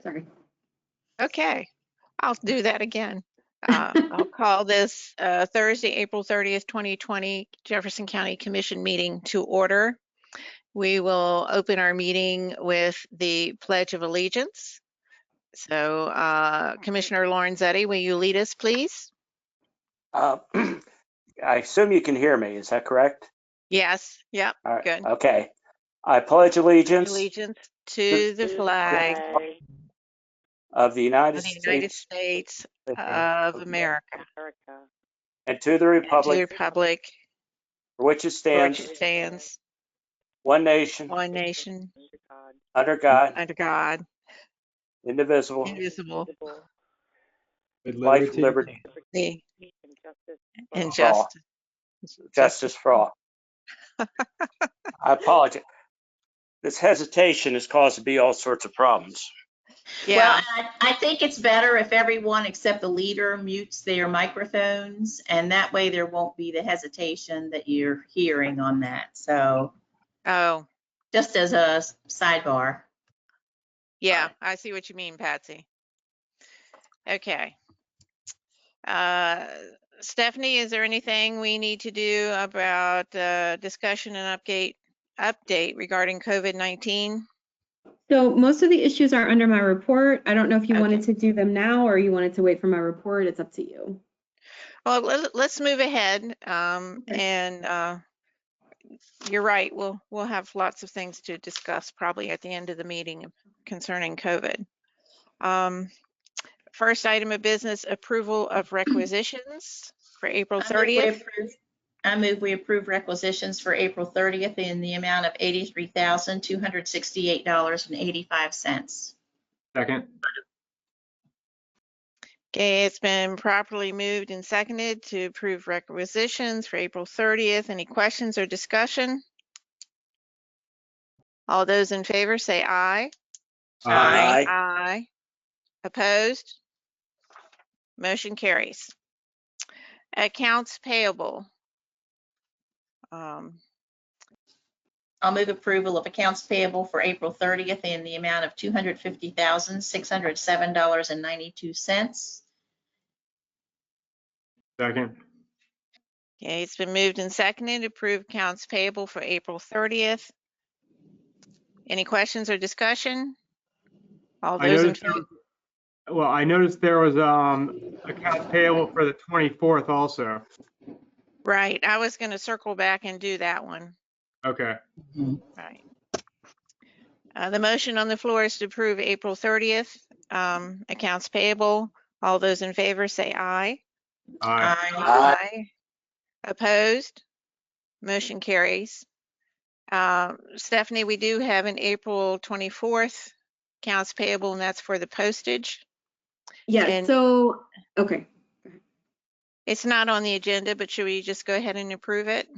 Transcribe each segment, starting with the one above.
Sorry. Okay, I'll do that again. I'll call this Thursday, April 30th, 2020 Jefferson County Commission meeting to order. We will open our meeting with the Pledge of Allegiance. So Commissioner Lorenzetti, will you lead us, please? I assume you can hear me. Is that correct? Yes. Yep. All right. Good. Okay. I pledge allegiance To the flag of the United of the United States States of America and to the and to the republic republic for which it for which stands, it stands, one nation, one nation, under God, under God, indivisible, indivisible, With life, liberty, and for all. Justice for all. I apologize. This hesitation has caused to be all sorts of problems. Yeah. Well, I think it's better if everyone except the leader mutes their microphones, and that way there won't be the hesitation that you're hearing on that. So Oh, just as a sidebar. yeah, I see what you mean, Patsy. Okay. Stephanie, is there anything we need to do about discussion and update regarding COVID-19? So most of the issues are under my report. I don't know if you Okay. wanted to do them now or you wanted to wait for my report. It's up to you. Well, let's move ahead. And you're right. We'll have lots of things to discuss probably at the end of the meeting concerning COVID. First item of business, approval of requisitions for April 30th. I move we approve requisitions for April 30th in the amount of $83,268.85. Second. Okay, it's been properly moved and seconded to approve requisitions for April 30th. Any questions or discussion? All those in favor say aye. Aye. Aye. Opposed? Motion carries. Accounts payable. I'll move approval of accounts payable for April 30th in the amount of $250,607.92. Second. Okay, it's been moved and seconded to approve accounts payable for April 30th. Any questions or discussion? All those in favor? Well, I noticed there was accounts payable for the 24th also. Right, I was going to circle back and do that one. Okay. Right. The motion on the floor is to approve April 30th accounts payable. All those in favor say aye. Aye. Aye. Opposed? Motion carries. Stephanie, we do have an April 24th accounts payable, and that's for the postage. Yes. And So, okay. it's not on the agenda, but should we just go ahead and approve it?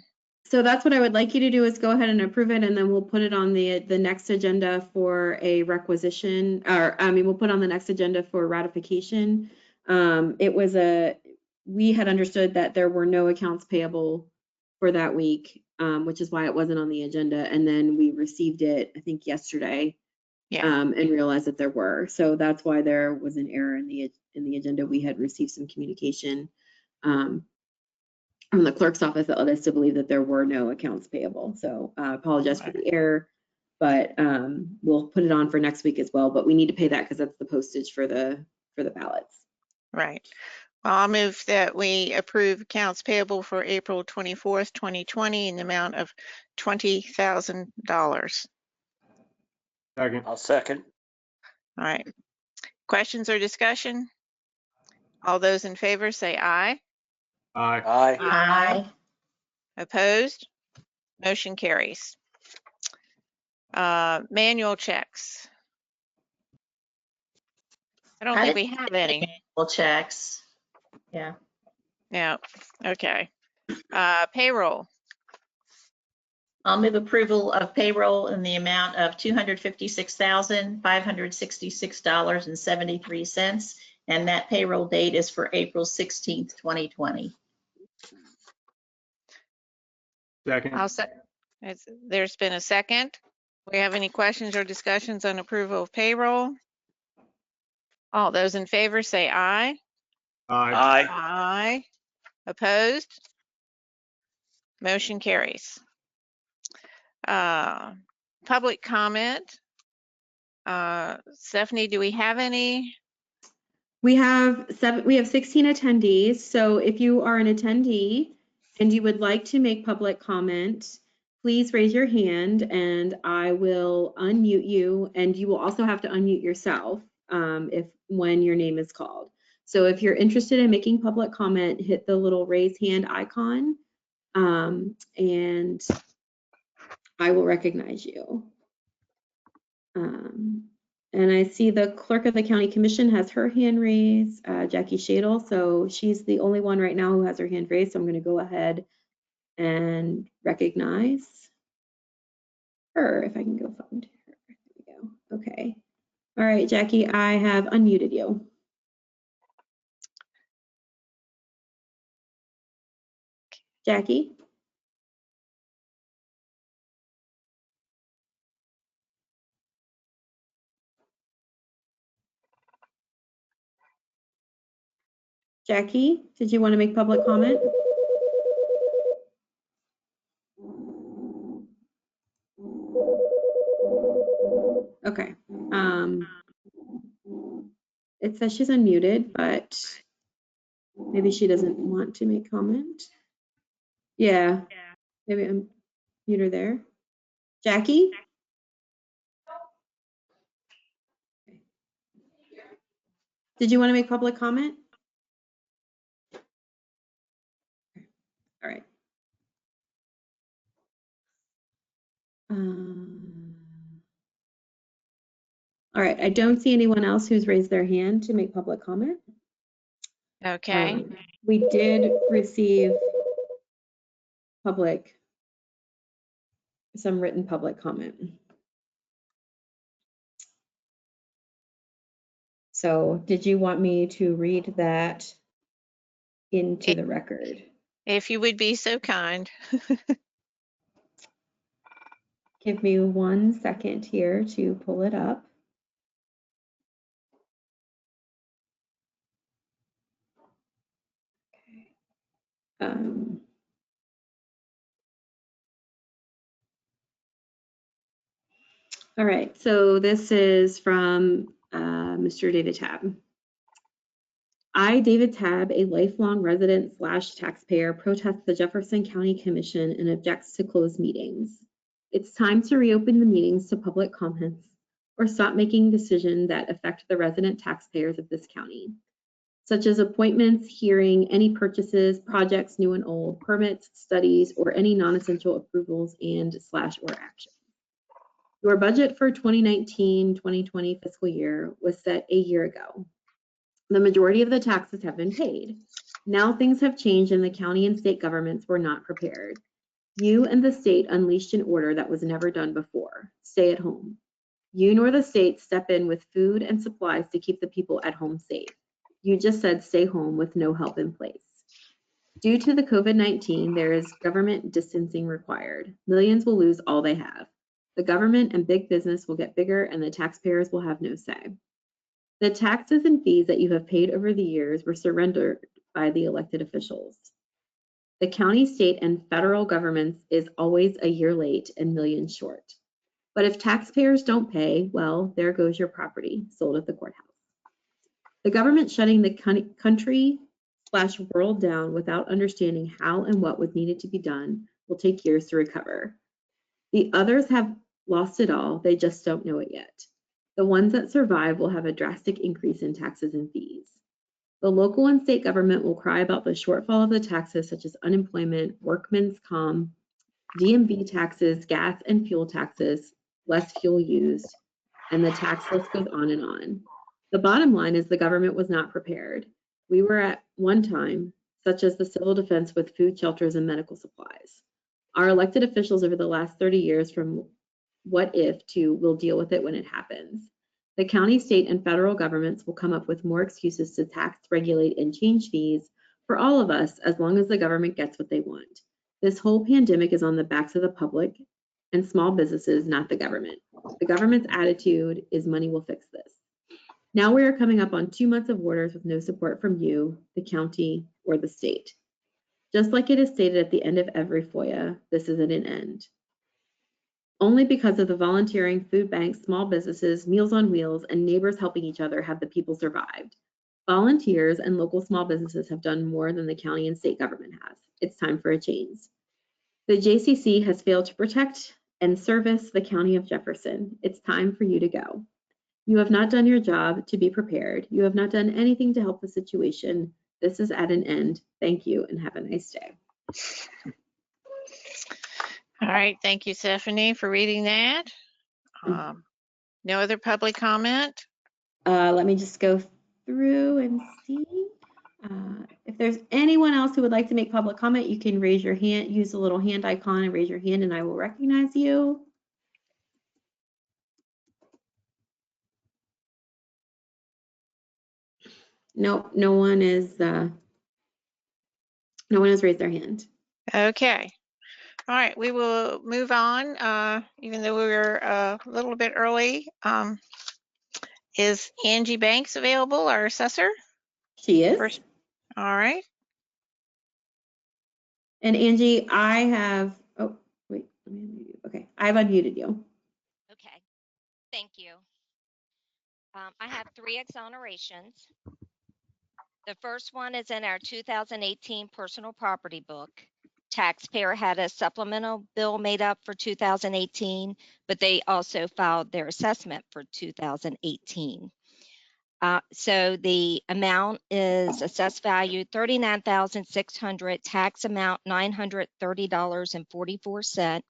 So that's what I would like you to do is go ahead and approve it, and then we'll put it on the next agenda for a requisition, or we'll put on the next agenda for ratification. We had understood that there were no accounts payable for that week, which is why it wasn't on the agenda. And then we received it, I think, yesterday, and realized that there were. So that's why there was an error in the agenda. We had received some communication from the clerk's office that led us to believe that there were no accounts payable. So I apologize for the error, but we'll put it on for next week as well. But we need to pay that because that's the postage for the ballots. Right. Well, I'll move that we approve accounts payable for April 24th, 2020 in the amount of $20,000. Second. I'll second. All right. Questions or discussion? All those in favor say aye. Aye. Aye. Aye. Opposed? Motion carries. Manual checks. I don't think we have any. Manual checks. Yeah. Yeah. Okay. Payroll. I'll move approval of payroll in the amount of $256,566.73, and that payroll date is for April 16th, 2020. Second. There's been a second. We have any questions or discussions on approval of payroll? All those in favor say aye. Aye. Aye. Opposed? Motion carries. Public comment. Stephanie, do we have any? We have 16 attendees. So if you are an attendee and you would like to make public comment, please raise your hand and I will unmute you, and you will also have to unmute yourself when your name is called. So if you're interested in making public comment, hit the little raise hand icon and I will recognize you. And I see the clerk of the county commission has her hand raised, Jackie Shadle. So she's the only one right now who has her hand raised. So I'm going to go ahead and recognize her if I can go find her. There we go. Okay. All right, Jackie, I have unmuted you. Jackie? Jackie, did you want to make public comment? Okay. It says she's unmuted, but maybe she doesn't want to make comment. Yeah, maybe I'm mute her there. Jackie? Did you want to make public comment? All right. All right, I don't see anyone else who's raised their hand to make public comment. Okay. We did receive some written public comment. So did you want me to read that into the record? If you would be so kind. Give me 1 second here to pull it up. All right, so this is from Mr. David Tabb. I, David Tabb, a lifelong resident / taxpayer, protest the Jefferson County Commission and objects to closed meetings. It's time to reopen the meetings to public comments or stop making decisions that affect the resident taxpayers of this county, such as appointments, hearing, any purchases, projects new and old, permits, studies, or any non-essential approvals and / or action. Your budget for 2019-2020 fiscal year was set a year ago. The majority of the taxes have been paid. Now things have changed and the county and state governments were not prepared. You and the state unleashed an order that was never done before. Stay at home. You nor the state step in with food and supplies to keep the people at home safe. You just said stay home with no help in place. Due to the COVID-19, there is government distancing required. Millions will lose all they have. The government and big business will get bigger and the taxpayers will have no say. The taxes and fees that you have paid over the years were surrendered by the elected officials. The county, state, and federal governments is always a year late and millions short. But if taxpayers don't pay, well, there goes your property sold at the courthouse. The government shutting the country / world down without understanding how and what was needed to be done will take years to recover. The others have lost it all, they just don't know it yet. The ones that survive will have a drastic increase in taxes and fees. The local and state government will cry about the shortfall of the taxes such as unemployment, workman's comp, DMV taxes, gas and fuel taxes, less fuel used, and the tax list goes on and on. The bottom line is the government was not prepared. We were at one time, such as the civil defense with food, shelters, and medical supplies. Our elected officials over the last 30 years from what if to we'll deal with it when it happens. The county, state, and federal governments will come up with more excuses to tax, regulate, and change fees for all of us as long as the government gets what they want. This whole pandemic is on the backs of the public and small businesses, not the government. The government's attitude is money will fix this. Now we are coming up on 2 months of orders with no support from you, the county, or the state. Just like it is stated at the end of every FOIA, this is at an end. Only because of the volunteering, food banks, small businesses, Meals on Wheels, and neighbors helping each other have the people survived. Volunteers and local small businesses have done more than the county and state government has. It's time for a change. The JCC has failed to protect and service the county of Jefferson. It's time for you to go. You have not done your job to be prepared. You have not done anything to help the situation. This is at an end. Thank you and have a nice day. All right, thank you, Stephanie, for reading that. No other public comment? Let me just go through and see. If there's anyone else who would like to make public comment, you can raise your hand, use the little hand icon and raise your hand and I will recognize you. No, no one has raised their hand. Okay. All right, we will move on, even though we were a little bit early. Is Angie Banks available, our assessor? She is. First. All right. And Angie, I have, oh, wait, let me unmute you. Okay, I've unmuted you. Okay, thank you. I have 3 exonerations. The first one is in our 2018 personal property book. Taxpayer had a supplemental bill made up for 2018, but they also filed their assessment for 2018. So the amount is assessed value $39,600, tax amount $930.44.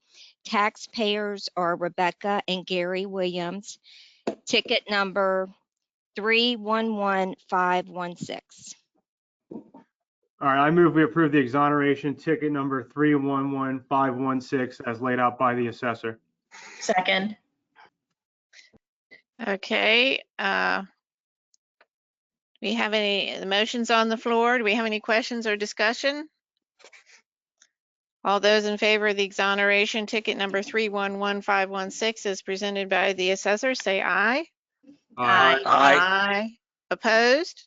Taxpayers are Rebecca and Gary Williams. Ticket number 311516. All right, I move we approve the exoneration ticket number 311516 as laid out by the assessor. Second. Okay. We have any motions on the floor? Do we have any questions or discussion? All those in favor of the exoneration ticket number 311516 as presented by the assessor, say aye. Aye. Aye. Opposed?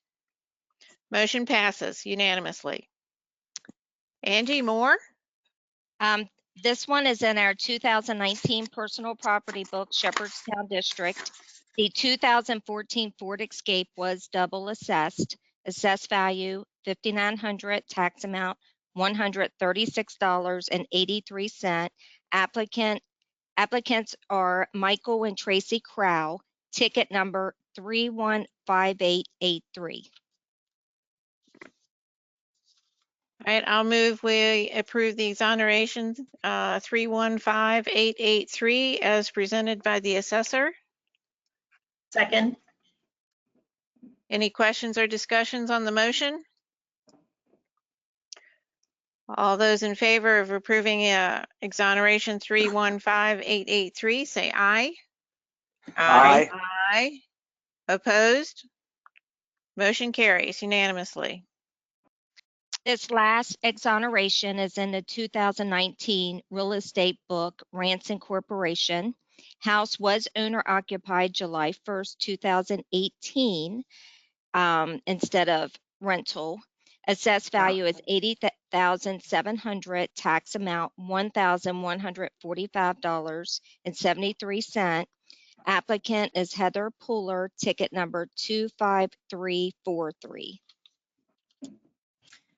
Motion passes unanimously. Angie, more? This one is in our 2019 personal property book, Shepherdstown District. The 2014 Ford Escape was double assessed. Assessed value $5,900, tax amount $136.83. Applicants are Michael and Tracy Crow. Ticket number 315883. All right, I'll move we approve the exoneration 315883 as presented by the assessor. Second. Any questions or discussions on the motion? All those in favor of approving exoneration 315883 say aye. Aye. Aye. Opposed? Motion carries unanimously. This last exoneration is in the 2019 real estate book, Ranson Corporation. House was owner occupied July 1st, 2018, instead of rental. Assessed value is $80,700, tax amount $1,145.73. Applicant is Heather Puller, ticket number 25343.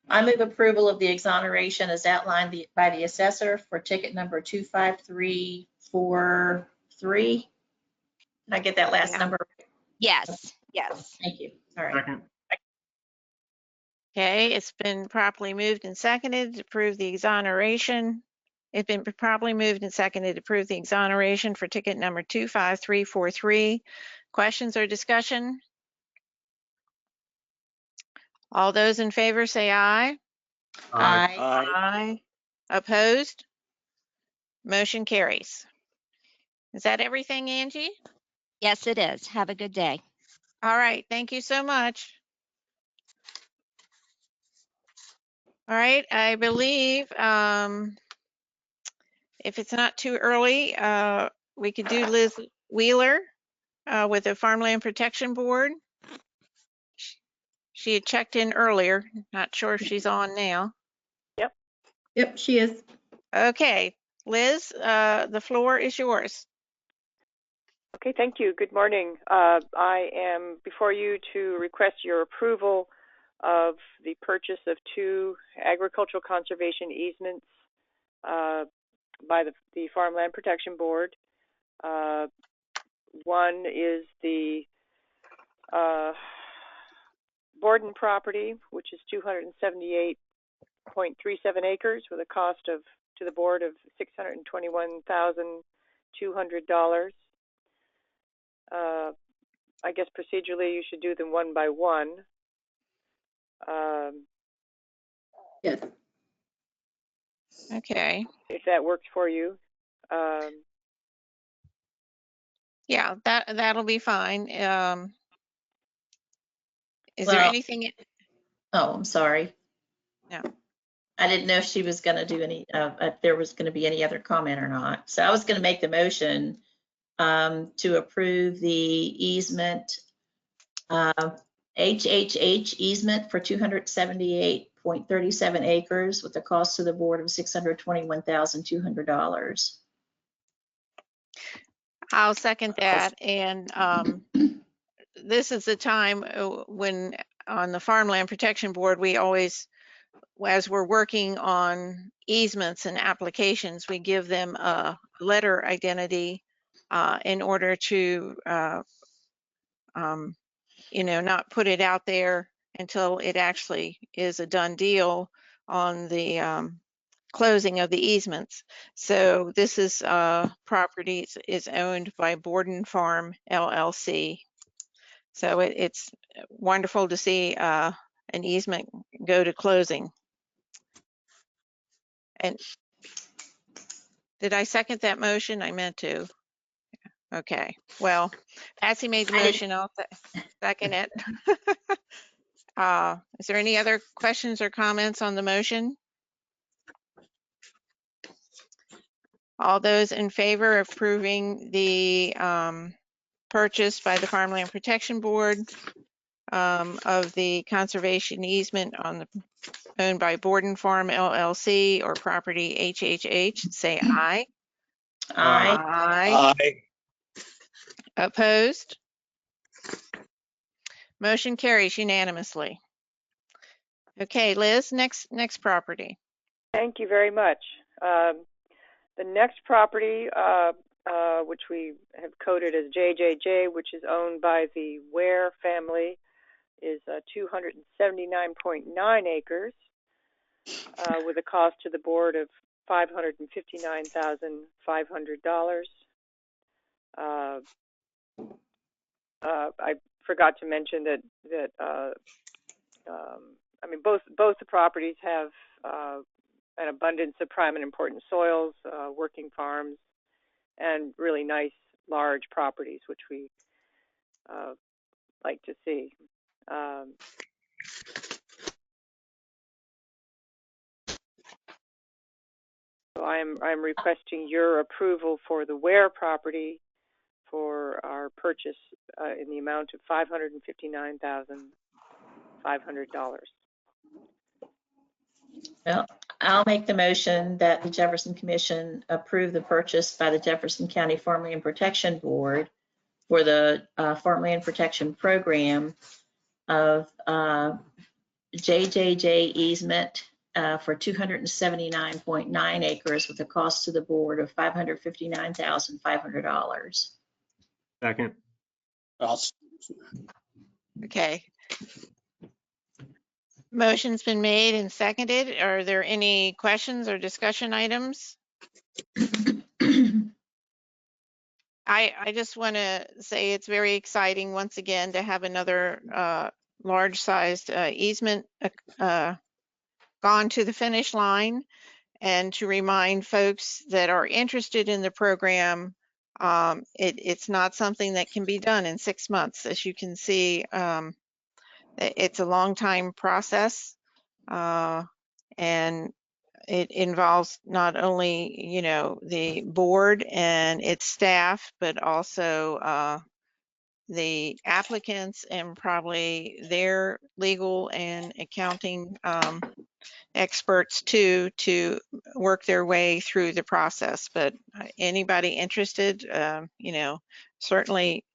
I move approval of the exoneration as outlined by the assessor for ticket number 25343. Did I get that last number? Yes, yes. Thank you. All right. Second. Okay, it's been properly moved and seconded to approve the exoneration. It's been properly moved and seconded to approve the exoneration for ticket number 25343. Questions or discussion? All those in favor say aye. Aye. Aye. Aye. Opposed? Motion carries. Is that everything, Angie? Yes, it is. Have a good day. All right, thank you so much. All right, I believe if it's not too early, we could do Liz Wheeler with the Farmland Protection Board. She had checked in earlier. Not sure if she's on now. Yep, she is. Okay, Liz, the floor is yours. Okay, thank you. Good morning. I am before you to request your approval of the purchase of 2 agricultural conservation easements by the Farmland Protection Board. One is the Borden property, which is 278.37 acres with a cost to the board of $621,200. I guess procedurally you should do them one by one. Yes. Okay. If that works for you. Yeah, that'll be fine. Is there Well- anything? Oh, I'm sorry. No. I didn't know if she was going to do any, if there was going to be any other comment or not. So I was going to make the motion to approve the easement, HHH easement for 278.37 acres with the cost to the board of $621,200. I'll second that. And this is the time when on the Farmland Protection Board, we always, as we're working on easements and applications, we give them a letter identity in order to, not put it out there until it actually is a done deal on the closing of the easements. So this is property is owned by Borden Farm LLC. So it's wonderful to see an easement go to closing. And did I second that motion? I meant to. Okay, well, Patsy made the motion, I'll second it. Is there any other questions or comments on the motion? All those in favor of approving the purchase by the Farmland Protection Board of the conservation easement owned by Borden Farm LLC or property HHH, say aye. Aye. Aye. Opposed? Motion carries unanimously. Okay, Liz, next property. Thank you very much. The next property, which we have coded as JJJ, which is owned by the Ware family, is 279.9 acres with a cost to the board of $559,500. I forgot to mention that I mean both the properties have an abundance of prime and important soils, working farms, and really nice large properties, which we like to see. So I'm requesting your approval for the Ware property for our purchase in the amount of $559,500. Well, I'll make the motion that the Jefferson Commission approve the purchase by the Jefferson County Farmland Protection Board for the Farmland Protection Program of JJJ easement for 279.9 acres with a cost to the board of $559,500. Second. Okay. Motion's been made and seconded. Are there any questions or discussion items? I just want to say it's very exciting once again to have another large-sized easement gone to the finish line, and to remind folks that are interested in the program, it's not something that can be done in 6 months. As you can see, it's a long time process, and it involves not only, the board and its staff, but also the applicants and probably their legal and accounting experts too, to work their way through the process. But anybody interested, certainly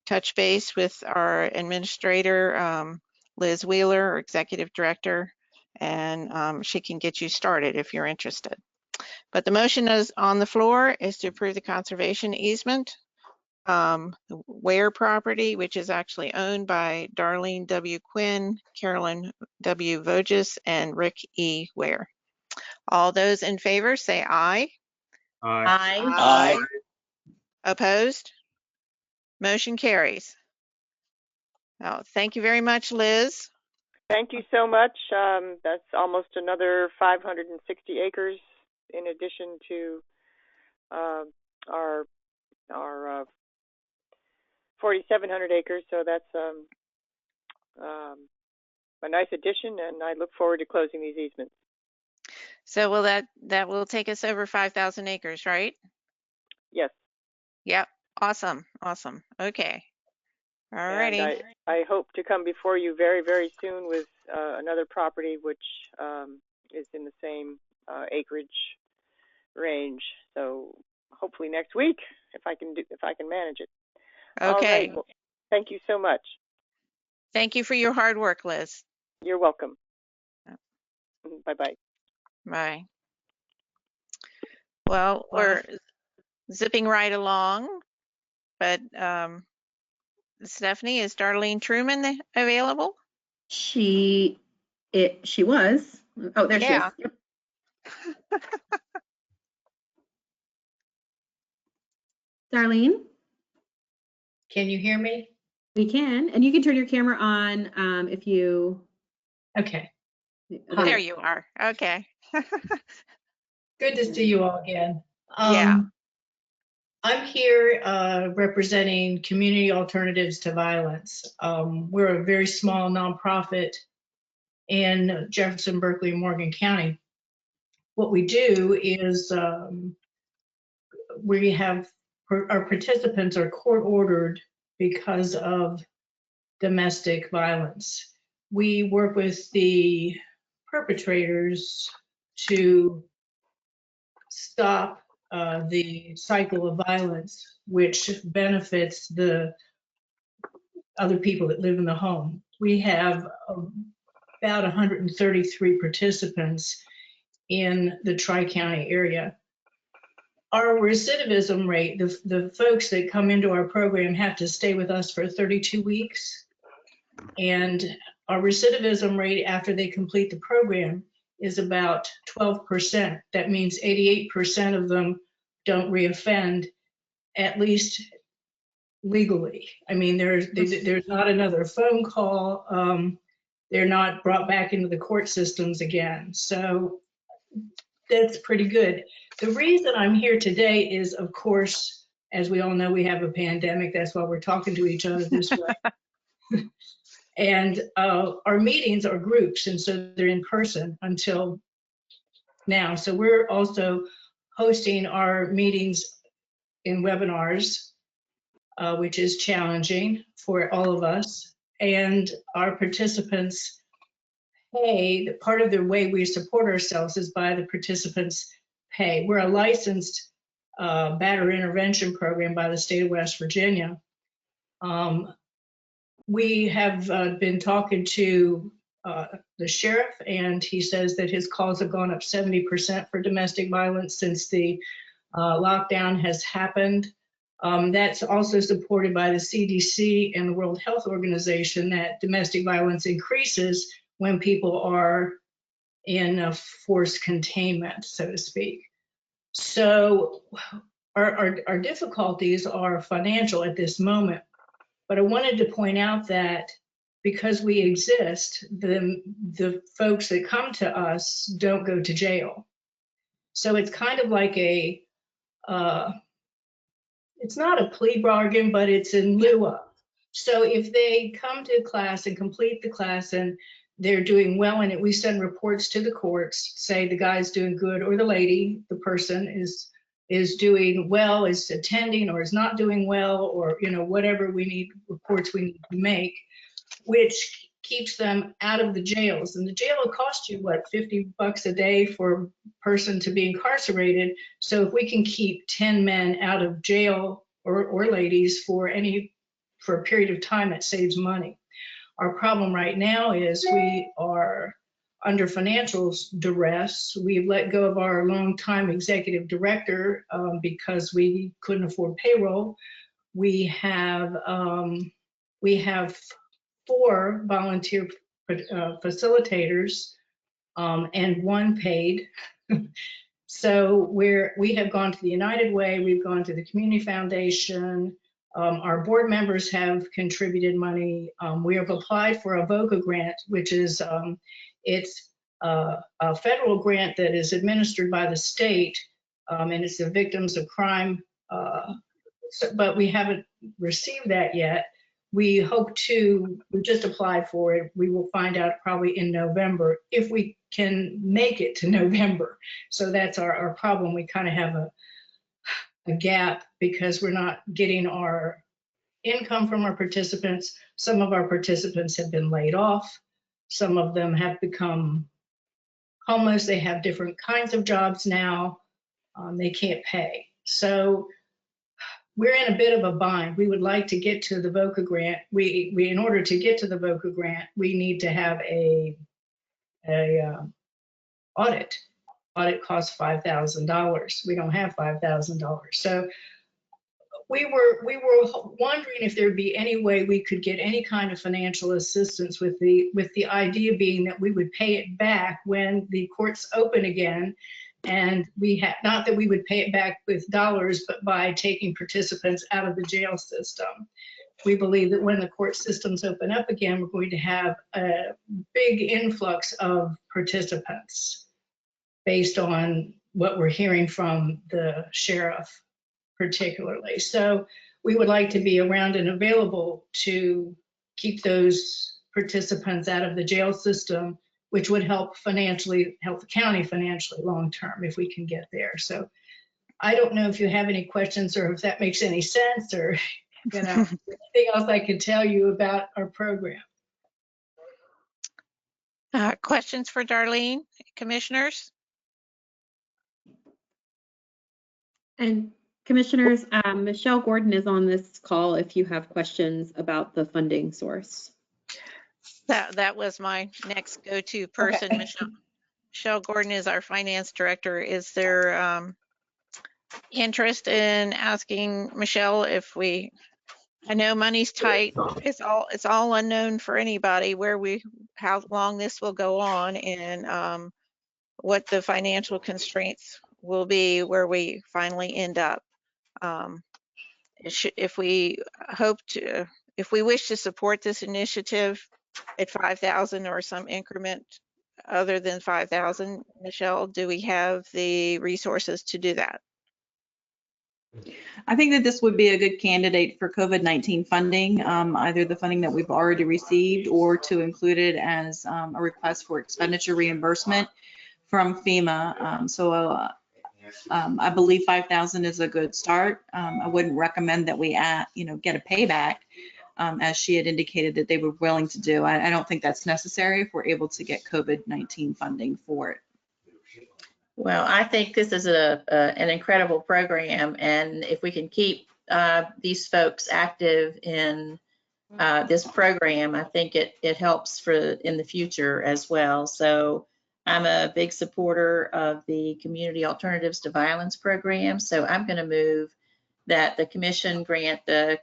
touch base with our administrator, Liz Wheeler, our executive director, and she can get you started if you're interested. But the motion is on the floor is to approve the conservation easement, Ware property, which is actually owned by Darlene W. Quinn, Carolyn W. Voges, and Rick E. Ware. All those in favor say aye. Aye. Aye. Opposed? Motion carries. Now, thank you very much, Liz. Thank you so much. That's almost another 560 acres in addition to our 4,700 acres. So that's a nice addition, and I look forward to closing these easements. So will that will take us over 5,000 acres, right? Yes. Yep. Awesome. Okay. All righty. And I hope to come before you very, very soon with another property which is in the same acreage range. So hopefully next week, if I can manage it. Okay. All right. Well, thank you so much. Thank you for your hard work, Liz. You're welcome. Bye-bye. Bye. Well, we're zipping right along, but Stephanie, is Darlene Truman available? She was. Oh, there she is. Yep. Darlene, Can you hear me? we can, and you can turn your camera on if you. Okay. There you are. Okay. Good to see you all again. Yeah. I'm here representing Community Alternatives to Violence. We're a very small nonprofit in Jefferson, Berkeley, and Morgan County. What we do is we have our participants are court ordered because of domestic violence. We work with the perpetrators to stop the cycle of violence, which benefits the other people that live in the home. We have about 133 participants in the Tri-County area. Our recidivism rate, the folks that come into our program have to stay with us for 32 weeks. And our recidivism rate after they complete the program is about 12%. That means 88% of them don't reoffend, at least legally. I mean, there's not another phone call. They're not brought back into the court systems again. So that's pretty good. The reason I'm here today is, of course, as we all know, we have a pandemic. That's why we're talking to each other this way. And our meetings are groups, and so they're in person until now. So we're also hosting our meetings in webinars, which is challenging for all of us. And our participants pay, part of the way we support ourselves is by the participants' pay. We're a licensed batterer intervention program by the state of West Virginia. We have been talking to the sheriff, and he says that his calls have gone up 70% for domestic violence since the lockdown has happened. That's also supported by the CDC and the World Health Organization, that domestic violence increases when people are in forced containment, so to speak. So our difficulties are financial at this moment. But I wanted to point out that because we exist, the folks that come to us don't go to jail. So it's kind of like a, it's not a plea bargain, but it's in lieu of. So if they come to class and complete the class and they're doing well in it, we send reports to the courts, say the guy's doing good or the lady, the person is is doing well, is attending or is not doing well, or, whatever reports we need to make, which keeps them out of the jails. And the jail will cost you, what, $50 a day for a person to be incarcerated. So if we can keep 10 men out of jail, or ladies, for a period of time, that saves money. Our problem right now is we are under financial duress. We've let go of our longtime executive director because we couldn't afford payroll. We have 4 volunteer facilitators and 1 paid. So we have gone to the United Way, we've gone to the Community Foundation. Our board members have contributed money. We have applied for a VOCA grant, which is it's a federal grant that is administered by the state, and it's the Victims of Crime. But we haven't received that yet. We just applied for it. We will find out probably in November if we can make it to November. So that's our problem. We kind of have a gap because we're not getting our income from our participants. Some of our participants have been laid off. Some of them have become homeless. They have different kinds of jobs now. They can't pay. So we're in a bit of a bind. We would like to get to the VOCA grant. We in order to get to the VOCA grant, we need to have a audit. Audit costs $5,000. We don't have $5,000. So we were wondering if there'd be any way we could get any kind of financial assistance, with the idea being that we would pay it back when the courts open again. And not that we would pay it back with dollars, but by taking participants out of the jail system. We believe that when the court systems open up again, we're going to have a big influx of participants based on what we're hearing from the sheriff particularly. So we would like to be around and available to keep those participants out of the jail system, which would help the county financially long-term if we can get there. So I don't know if you have any questions or if that makes any sense, or anything else I can tell you about our program. Questions for Darlene, commissioners? And commissioners, Michelle Gordon is on this call if you have questions about the funding source. That was my next go-to person. Okay. Michelle Gordon is our finance director. Is there interest in asking Michelle I know money's tight. It's all unknown for anybody how long this will go on, and what the financial constraints will be where we finally end up. If we wish to support this initiative at 5,000 or some increment other than 5,000, Michelle, do we have the resources to do that? I think that this would be a good candidate for COVID-19 funding, either the funding that we've already received or to include it as a request for expenditure reimbursement from FEMA. I believe 5,000 is a good start. I wouldn't recommend that we get a payback, as she had indicated that they were willing to do. I don't think that's necessary if we're able to get COVID-19 funding for it. Well, I think this is an incredible program, and if we can keep these folks active in this program, I think it helps in the future as well. So I'm a big supporter of the Community Alternatives to Violence program. So I'm going to move that the commission grant the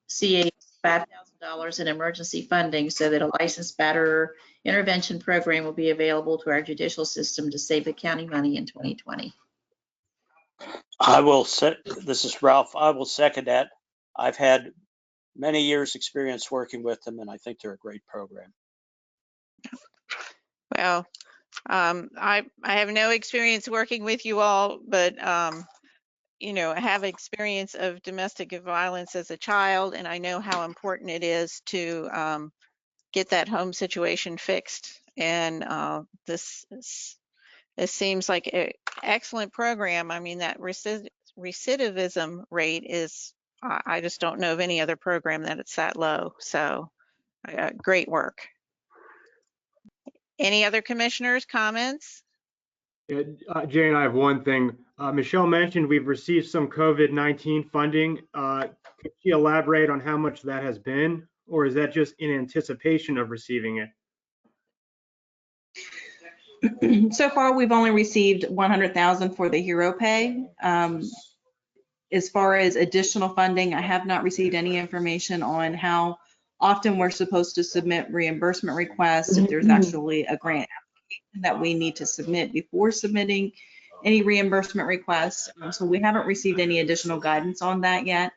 CA $5,000 in emergency funding so that a licensed batterer intervention program will be available to our judicial system to save the county money in 2020. This is Ralph. I will second that. I've had many years experience working with them, and I think they're a great program. Well, I have no experience working with you all, but I have experience of domestic violence as a child, and I know how important it is to get that home situation fixed. And this seems like an excellent program. I mean, that recidivism rate is, I just don't know of any other program that it's that low. So great work. Any other commissioners' comments? Yeah, Jay and I have one thing. Michelle mentioned we've received some COVID-19 funding. Could you elaborate on how much that has been, or is that just in anticipation of receiving it? So far, we've only received 100,000 for the hero pay. As far as additional funding, I have not received any information on how often we're supposed to submit reimbursement requests, if there's actually a grant application that we need to submit before submitting any reimbursement requests. So we haven't received any additional guidance on that yet.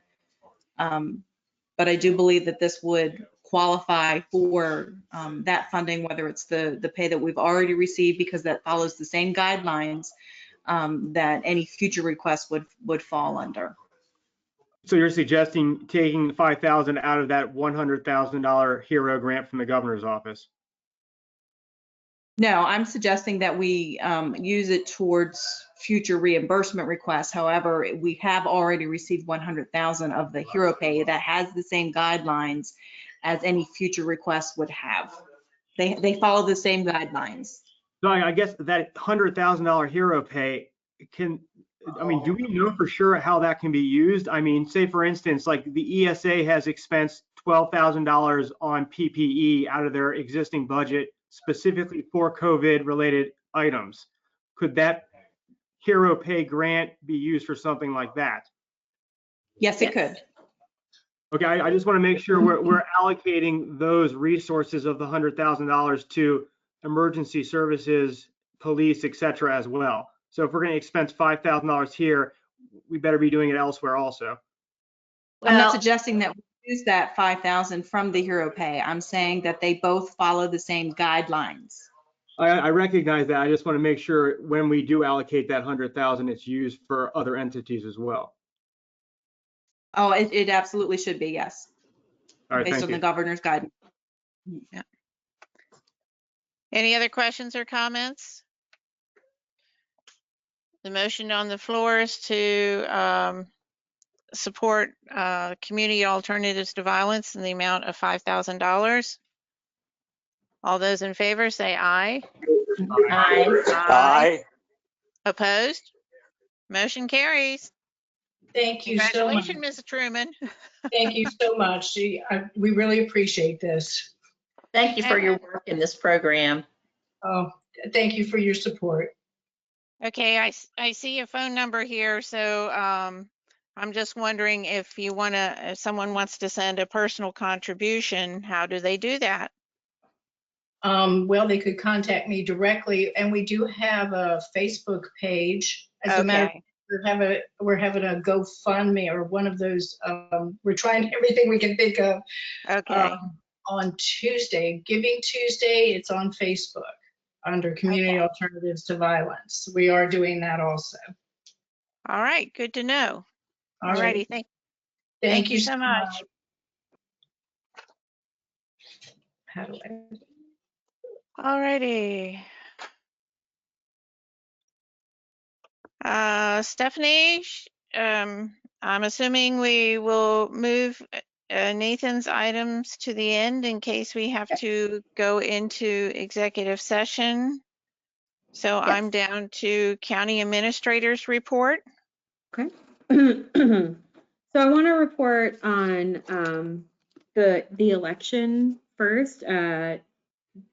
But I do believe that this would qualify for that funding, whether it's the pay that we've already received, because that follows the same guidelines that any future request would fall under. So you're suggesting taking 5,000 out of that $100,000 hero grant from the governor's office? No, I'm suggesting that we use it towards future reimbursement requests. However, we have already received 100,000 of the hero pay that has the same guidelines as any future requests would have. They follow the same guidelines. So I guess that $100,000 hero pay do we know for sure how that can be used? I mean, say for instance, like the ESA has expensed $12,000 on PPE out of their existing budget specifically for COVID related items. Could that hero pay grant be used for something like that? Yes, it could. Okay, I just want to make sure we're allocating those resources of the $100,000 to emergency services, police, et cetera, as well. So if we're going to expense $5,000 here, we better be doing it elsewhere also. I'm not suggesting that we use that 5,000 from the hero pay. I'm saying that they both follow the same guidelines. I recognize that. I just want to make sure when we do allocate that 100,000, it's used for other entities as well. Oh, it absolutely should be, yes. All right, based on the governor's guidance. Yeah. Any other questions or comments? The motion on the floor is to support community alternatives to violence in the amount of $5,000. All those in favor say aye. Aye. Aye. Opposed? Motion carries. Thank you so much. Congratulations, Mrs. Truman. Thank you so much. We really appreciate this. Thank you for your work in this program. Oh, thank you for your support. Okay, I see a phone number here, so I'm just wondering if someone wants to send a personal contribution, how do they do that? Well, they could contact me directly, and we do have a Facebook page. As a matter of fact, we're having a GoFundMe or one of those. We're trying everything we can think of. Okay. On Tuesday, Giving Tuesday, it's on Facebook under Community Alternatives to Violence. We are doing that also. All right, good to know. All righty, thank you so much. How do I? All righty. Stephanie, I'm assuming we will move Nathan's items to the end in case we have to go into executive session. So Yes. I'm down to county administrator's report. Okay. So I want to report on the election first.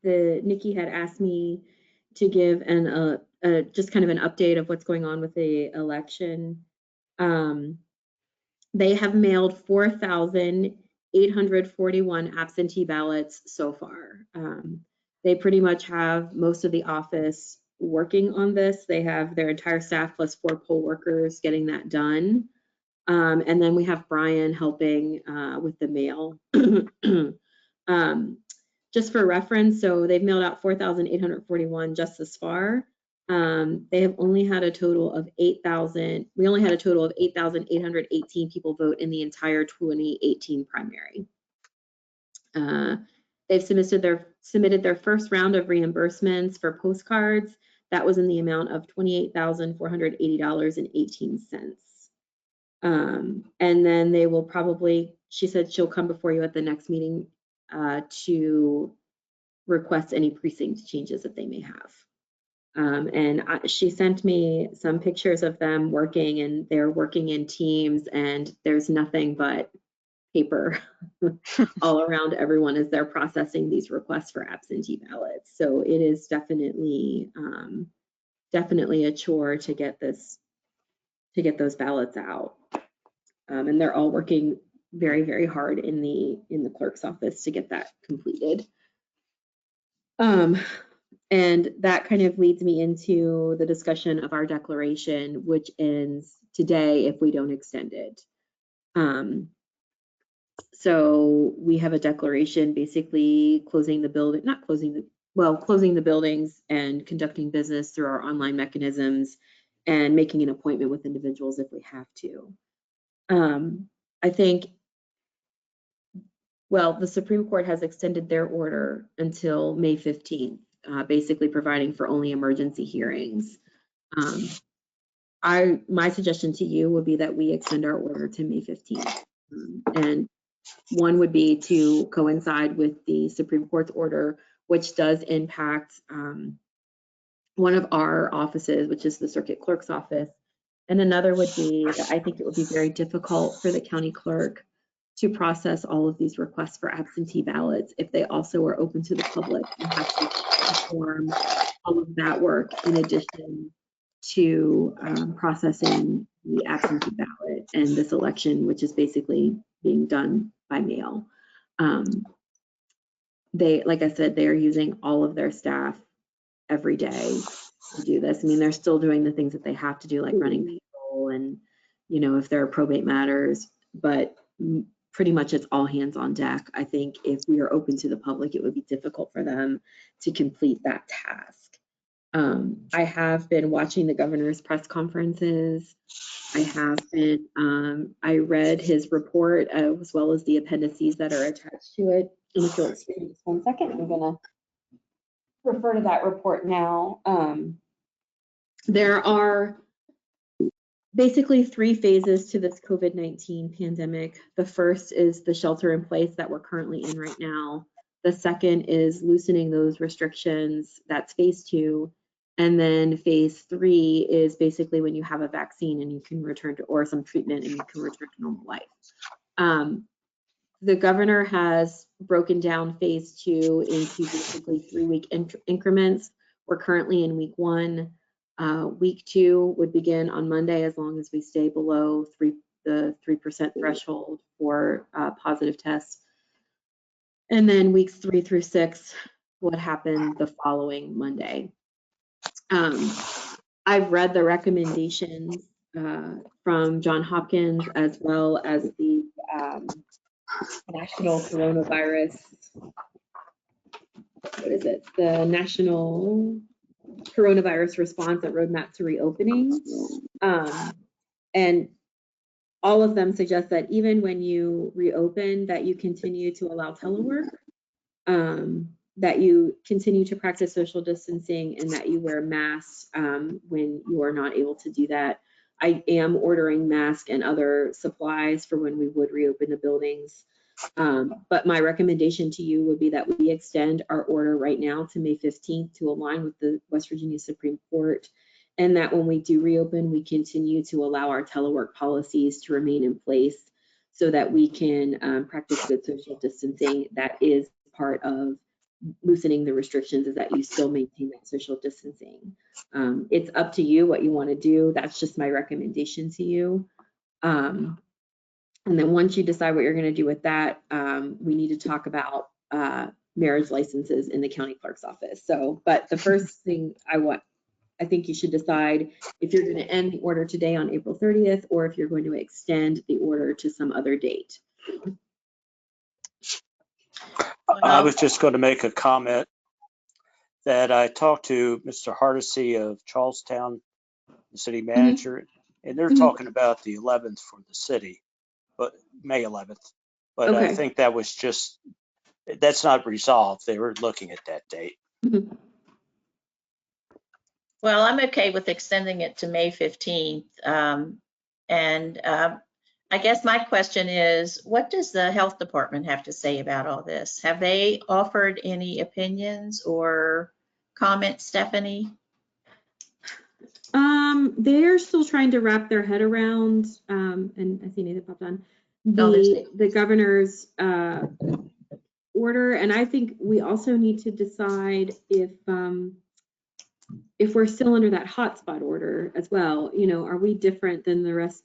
Nikki had asked me to give just kind of an update of what's going on with the election. They have mailed 4,841 absentee ballots so far. They pretty much have most of the office working on this. They have their entire staff plus 4 poll workers getting that done. And then we have Brian helping with the mail. Just for reference, so they've mailed out 4,841 just this far. They have only had a total of 8,000. We only had a total of 8,818 people vote in the entire 2018 primary. They've submitted their first round of reimbursements for postcards. That was in the amount of $28,480.18. And then they will probably, she said she'll come before you at the next meeting to request any precinct changes that they may have. She sent me some pictures of them working, and they're working in teams, and there's nothing but paper all around everyone as they're processing these requests for absentee ballots. So it is definitely a chore to get those ballots out. And they're all working very, very hard in the clerk's office to get that completed. And that kind of leads me into the discussion of our declaration, which ends today if we don't extend it. So we have a declaration basically closing the buildings and conducting business through our online mechanisms and making an appointment with individuals if we have to. I think, well, the Supreme Court has extended their order until May 15th, basically providing for only emergency hearings. My suggestion to you would be that we extend our order to May 15th. And one would be to coincide with the Supreme Court's order, which does impact one of our offices, which is the Circuit Clerk's office. And another would be that I think it would be very difficult for the county clerk to process all of these requests for absentee ballots if they also are open to the public and have to perform all of that work in addition to processing the absentee ballot and this election, which is basically being done by mail. They, like I said, they are using all of their staff every day to do this. I mean, they're still doing the things that they have to do, like running payroll and, if there are probate matters, but pretty much it's all hands on deck. I think if we are open to the public, it would be difficult for them to complete that task. I have been watching the governor's press conferences. I read his report as well as the appendices that are attached to it. And if you'll excuse me just 1 second, I'm gonna refer to that report now. There are basically 3 phases to this COVID-19 pandemic. The first is the shelter in place that we're currently in right now. The second is loosening those restrictions. That's phase 2. And then phase 3 is basically when you have a vaccine and you can return to, or some treatment and you can return to normal life. The governor has broken down phase 2 into basically 3-week increments. We're currently in week 1. Week 2 would begin on Monday as long as we stay below the 3% threshold for positive tests. And then weeks 3 through 6 would happen the following Monday. I've read the recommendations from Johns Hopkins as well as the National Coronavirus, the National Coronavirus Response and Roadmap to Reopening. And all of them suggest that even when you reopen, that you continue to allow telework, that you continue to practice social distancing, and that you wear masks when you are not able to do that. I am ordering masks and other supplies for when we would reopen the buildings. But my recommendation to you would be that we extend our order right now to May 15th to align with the West Virginia Supreme Court, and that when we do reopen, we continue to allow our telework policies to remain in place so that we can practice good social distancing. That is part of loosening the restrictions, is that you still maintain that social distancing. It's up to you what you want to do. That's just my recommendation to you. And then once you decide what you're going to do with that, we need to talk about marriage licenses in the county clerk's office. So, but the first thing I think you should decide if you're going to end the order today on April 30th, or if you're going to extend the order to some other date. I was just going to make a comment that I talked to Mr. Hardesty of Charlestown, the city manager, and they're talking about the 11th for the city, but May 11th. But okay. I think that was that's not resolved. They were looking at that date. Well, I'm okay with extending it to May 15th. I guess my question is, what does the health department have to say about all this? Have they offered any opinions or comments, Stephanie? They're still trying to wrap their head around, and I see Nathan popped on, there's the governor's order. And I think we also need to decide if we're still under that hotspot order as well. You know, are we different than the rest?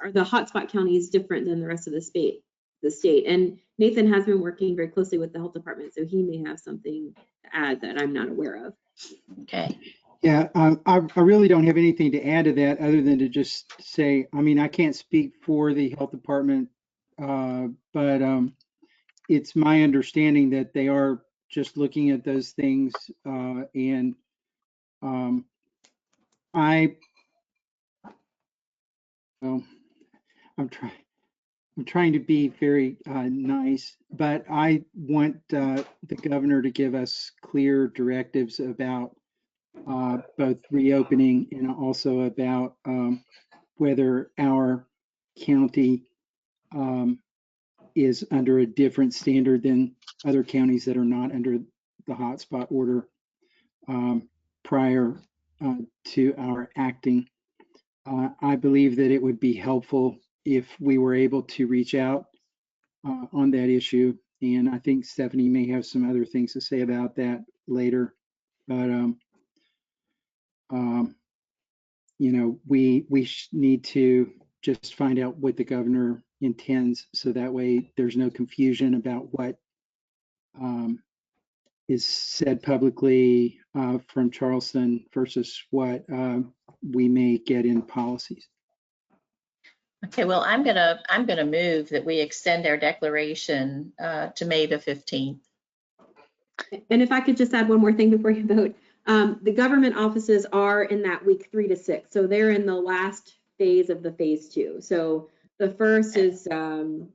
Are the hotspot counties different than the rest of the state? And Nathan has been working very closely with the health department, so he may have something to add that I'm not aware of. Okay. Yeah, I really don't have anything to add to that other than to just say, I mean, I can't speak for the health department, but it's my understanding that they are just looking at those things, and I'm trying to be very nice, but I want the governor to give us clear directives about both reopening and also about whether our county is under a different standard than other counties that are not under the hotspot order prior to our acting. I believe that it would be helpful if we were able to reach out on that issue. And I think Stephanie may have some other things to say about that later. But, you know, we need to just find out what the governor intends, so that way there's no confusion about what is said publicly from Charleston versus what we may get in policies. Okay, well, I'm gonna move that we extend our declaration to May the 15th. And if I could just add one more thing before you vote. The government offices are in that week 3 to 6. So they're in the last phase of the phase 2. So the first is the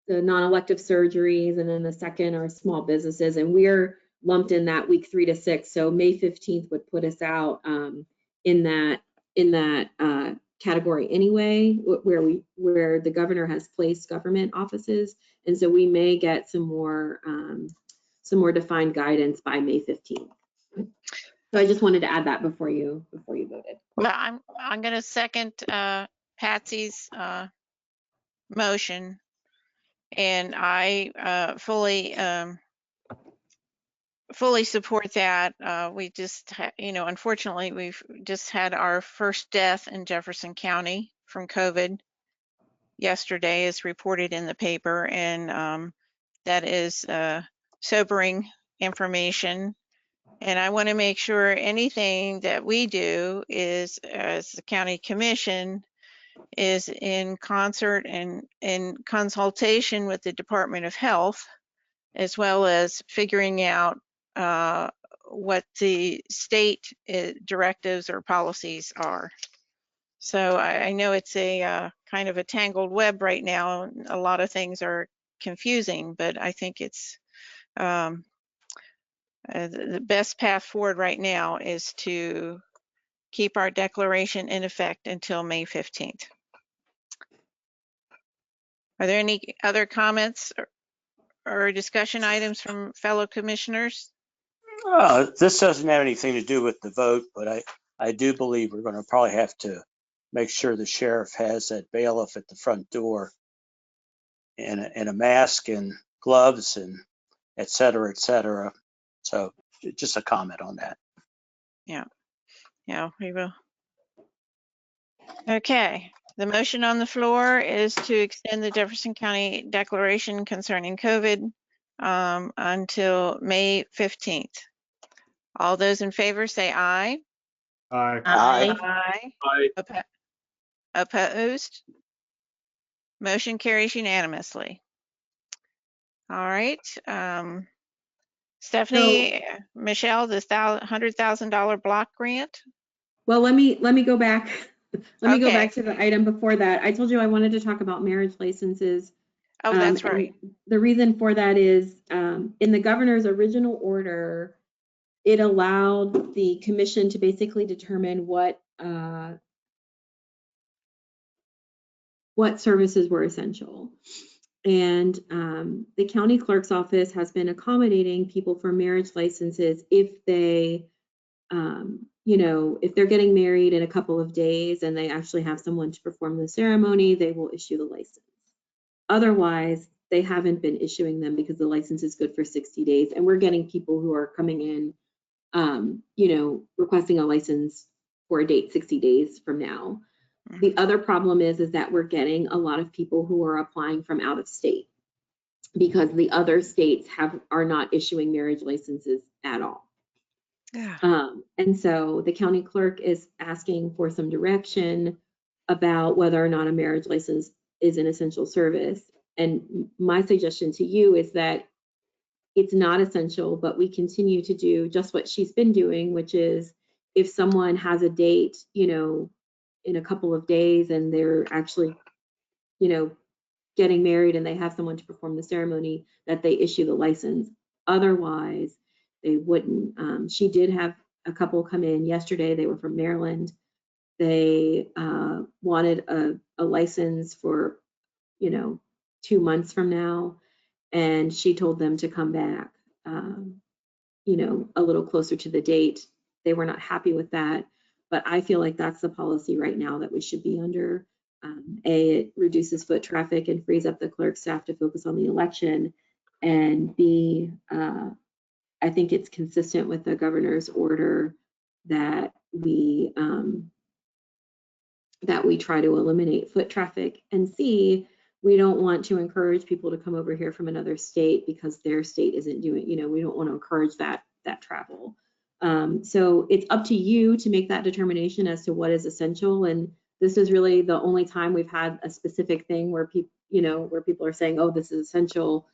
non-elective surgeries, and then the second are small businesses. And we're lumped in that week 3 to 6. So May 15th would put us out in that category anyway, where the governor has placed government offices. And so we may get some more defined guidance by May 15th. So I just wanted to add that before you voted. Well, I'm going to second Patsy's motion, and I fully support that. We just, unfortunately, we've just had our first death in Jefferson County from COVID yesterday, as reported in the paper, and that is sobering information. And I want to make sure anything that we do is, as the county commission, is in concert and in consultation with the Department of Health, as well as figuring out what the state directives or policies are. So I know it's a kind of a tangled web right now. A lot of things are confusing, but I think it's the best path forward right now is to keep our declaration in effect until May 15th. Are there any other comments or discussion items from fellow commissioners? This doesn't have anything to do with the vote, but I do believe we're going to probably have to make sure the sheriff has that bailiff at the front door and a mask and gloves and et cetera, et cetera. So just a comment on that. Yeah, we will. Okay, the motion on the floor is to extend the Jefferson County declaration concerning COVID until May 15th. All those in favor say aye. Aye. Aye. Aye. Opposed? Motion carries unanimously. All right. Stephanie, Michelle, this $100,000 block grant. Well, let me go back. Let me go Okay. back to the item before that. I told you I wanted to talk about marriage licenses. Oh, that's right. The reason for that is in the governor's original order, it allowed the commission to basically determine what what services were essential. And the county clerk's office has been accommodating people for marriage licenses if they, you know, if they're getting married in a couple of days and they actually have someone to perform the ceremony, they will issue the license. Otherwise, they haven't been issuing them because the license is good for 60 days. And we're getting people who are coming in, you know, requesting a license for a date 60 days from now. The other problem is that we're getting a lot of people who are applying from out of state because the other states are not issuing marriage licenses at all. Yeah. And so the county clerk is asking for some direction about whether or not a marriage license is an essential service. And my suggestion to you is that it's not essential, but we continue to do just what she's been doing, which is if someone has a date, you know, in a couple of days and they're actually, you know, getting married and they have someone to perform the ceremony, that they issue the license. Otherwise, they wouldn't. She did have a couple come in yesterday. They were from Maryland. They wanted a license for, you know, 2 months from now. And she told them to come back, you know, a little closer to the date. They were not happy with that. But I feel like that's the policy right now that we should be under. A, it reduces foot traffic and frees up the clerk staff to focus on the election. And B, I think it's consistent with the governor's order that we try to eliminate foot traffic. And C, we don't want to encourage people to come over here from another state because their state isn't doing, you know, we don't want to encourage that travel. So it's up to you to make that determination as to what is essential. And this is really the only time we've had a specific thing where people, you know, where people are saying, oh, this is essential.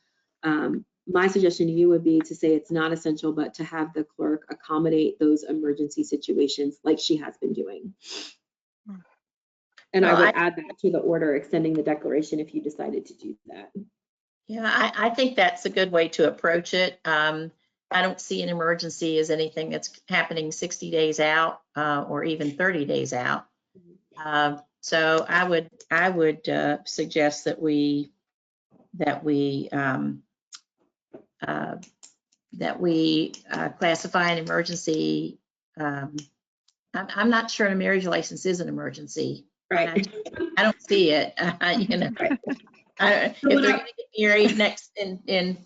My suggestion to you would be to say it's not essential, but to have the clerk accommodate those emergency situations like she has been doing. And I would add that to the order, extending the declaration if you decided to do that. Yeah, I think that's a good way to approach it. I don't see an emergency as anything that's happening 60 days out or even 30 days out. So I would suggest that we classify an emergency. I'm not sure a marriage license is an emergency. Right. I don't see it. You know, if they're going to get married in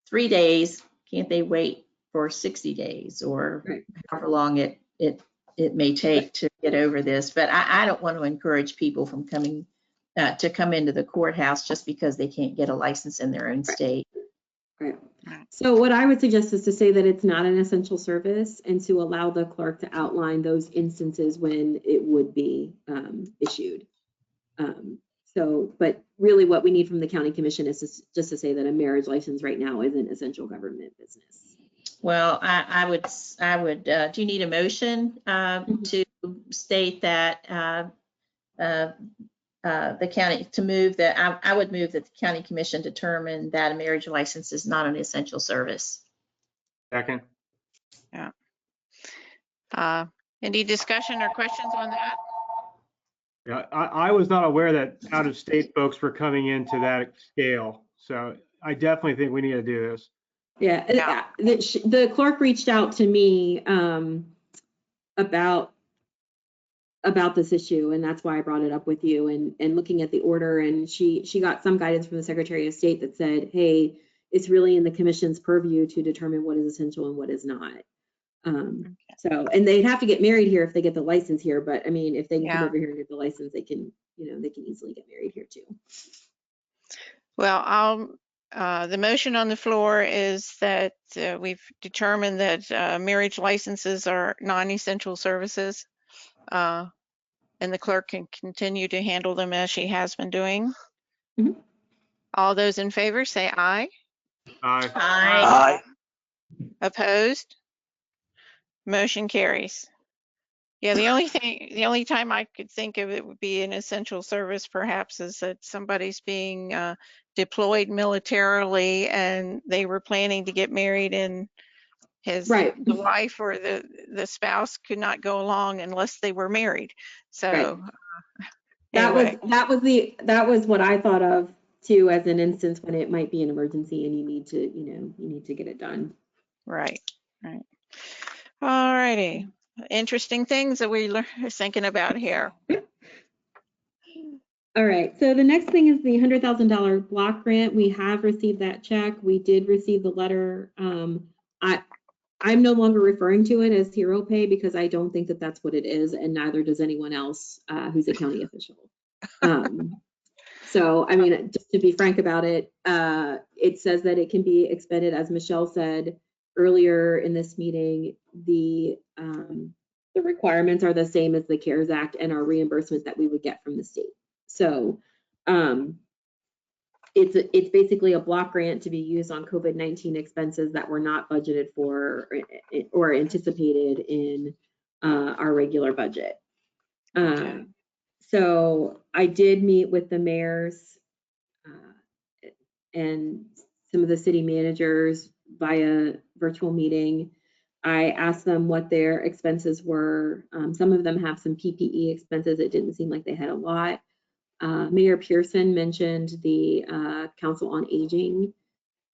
3 days, can't they wait for 60 days or however long it may take to get over this? But I don't want to encourage people from coming to come into the courthouse just because they can't get a license in their own state. Right. So what I would suggest is to say that it's not an essential service and to allow the clerk to outline those instances when it would be issued. But really what we need from the county commission is just to say that a marriage license right now is an essential government business. Well, I would, do you need a motion to state that the county, to move that, I would move that the county commission determine that a marriage license is not an essential service. Second. Yeah. Any discussion or questions on that? Yeah, I was not aware that out-of-state folks were coming into that scale. So I definitely think we need to do this. Yeah, the clerk reached out to me about this issue, and that's why I brought it up with you. And looking at the order, and she got some guidance from the Secretary of State that said, hey, it's really in the commission's purview to determine what is essential and what is not. So, and they'd have to get married here if they get the license here, but I mean, if they can come over here and get the license, they can, you know, they can easily get married here too. Well, the motion on the floor is that we've determined that marriage licenses are non-essential services, and the clerk can continue to handle them as she has been doing. Mm-hmm. All those in favor say aye. Aye. Aye. Opposed? Motion carries. Yeah, the only time I could think of it would be an essential service perhaps is that somebody's being deployed militarily and they were planning to get married and the wife or the spouse could not go along unless they were married. So Anyway, that was what I thought of too, as an instance when it might be an emergency and you need to get it done. right. All righty. Interesting things that we are thinking about here. All right, so the next thing is the $100,000 block grant. We have received that check. We did receive the letter. I'm no longer referring to it as hero pay because I don't think that that's what it is, and neither does anyone else who's a county official. So, I mean, just to be frank about it, it says that it can be expended, as Michelle said earlier in this meeting, the requirements are the same as the CARES Act and our reimbursement that we would get from the state. So it's basically a block grant to be used on COVID-19 expenses that were not budgeted for or anticipated in our regular budget. Okay. So I did meet with the mayors and some of the city managers via virtual meeting. I asked them what their expenses were. Some of them have some PPE expenses. It didn't seem like they had a lot. Mayor Pearson mentioned the Council on Aging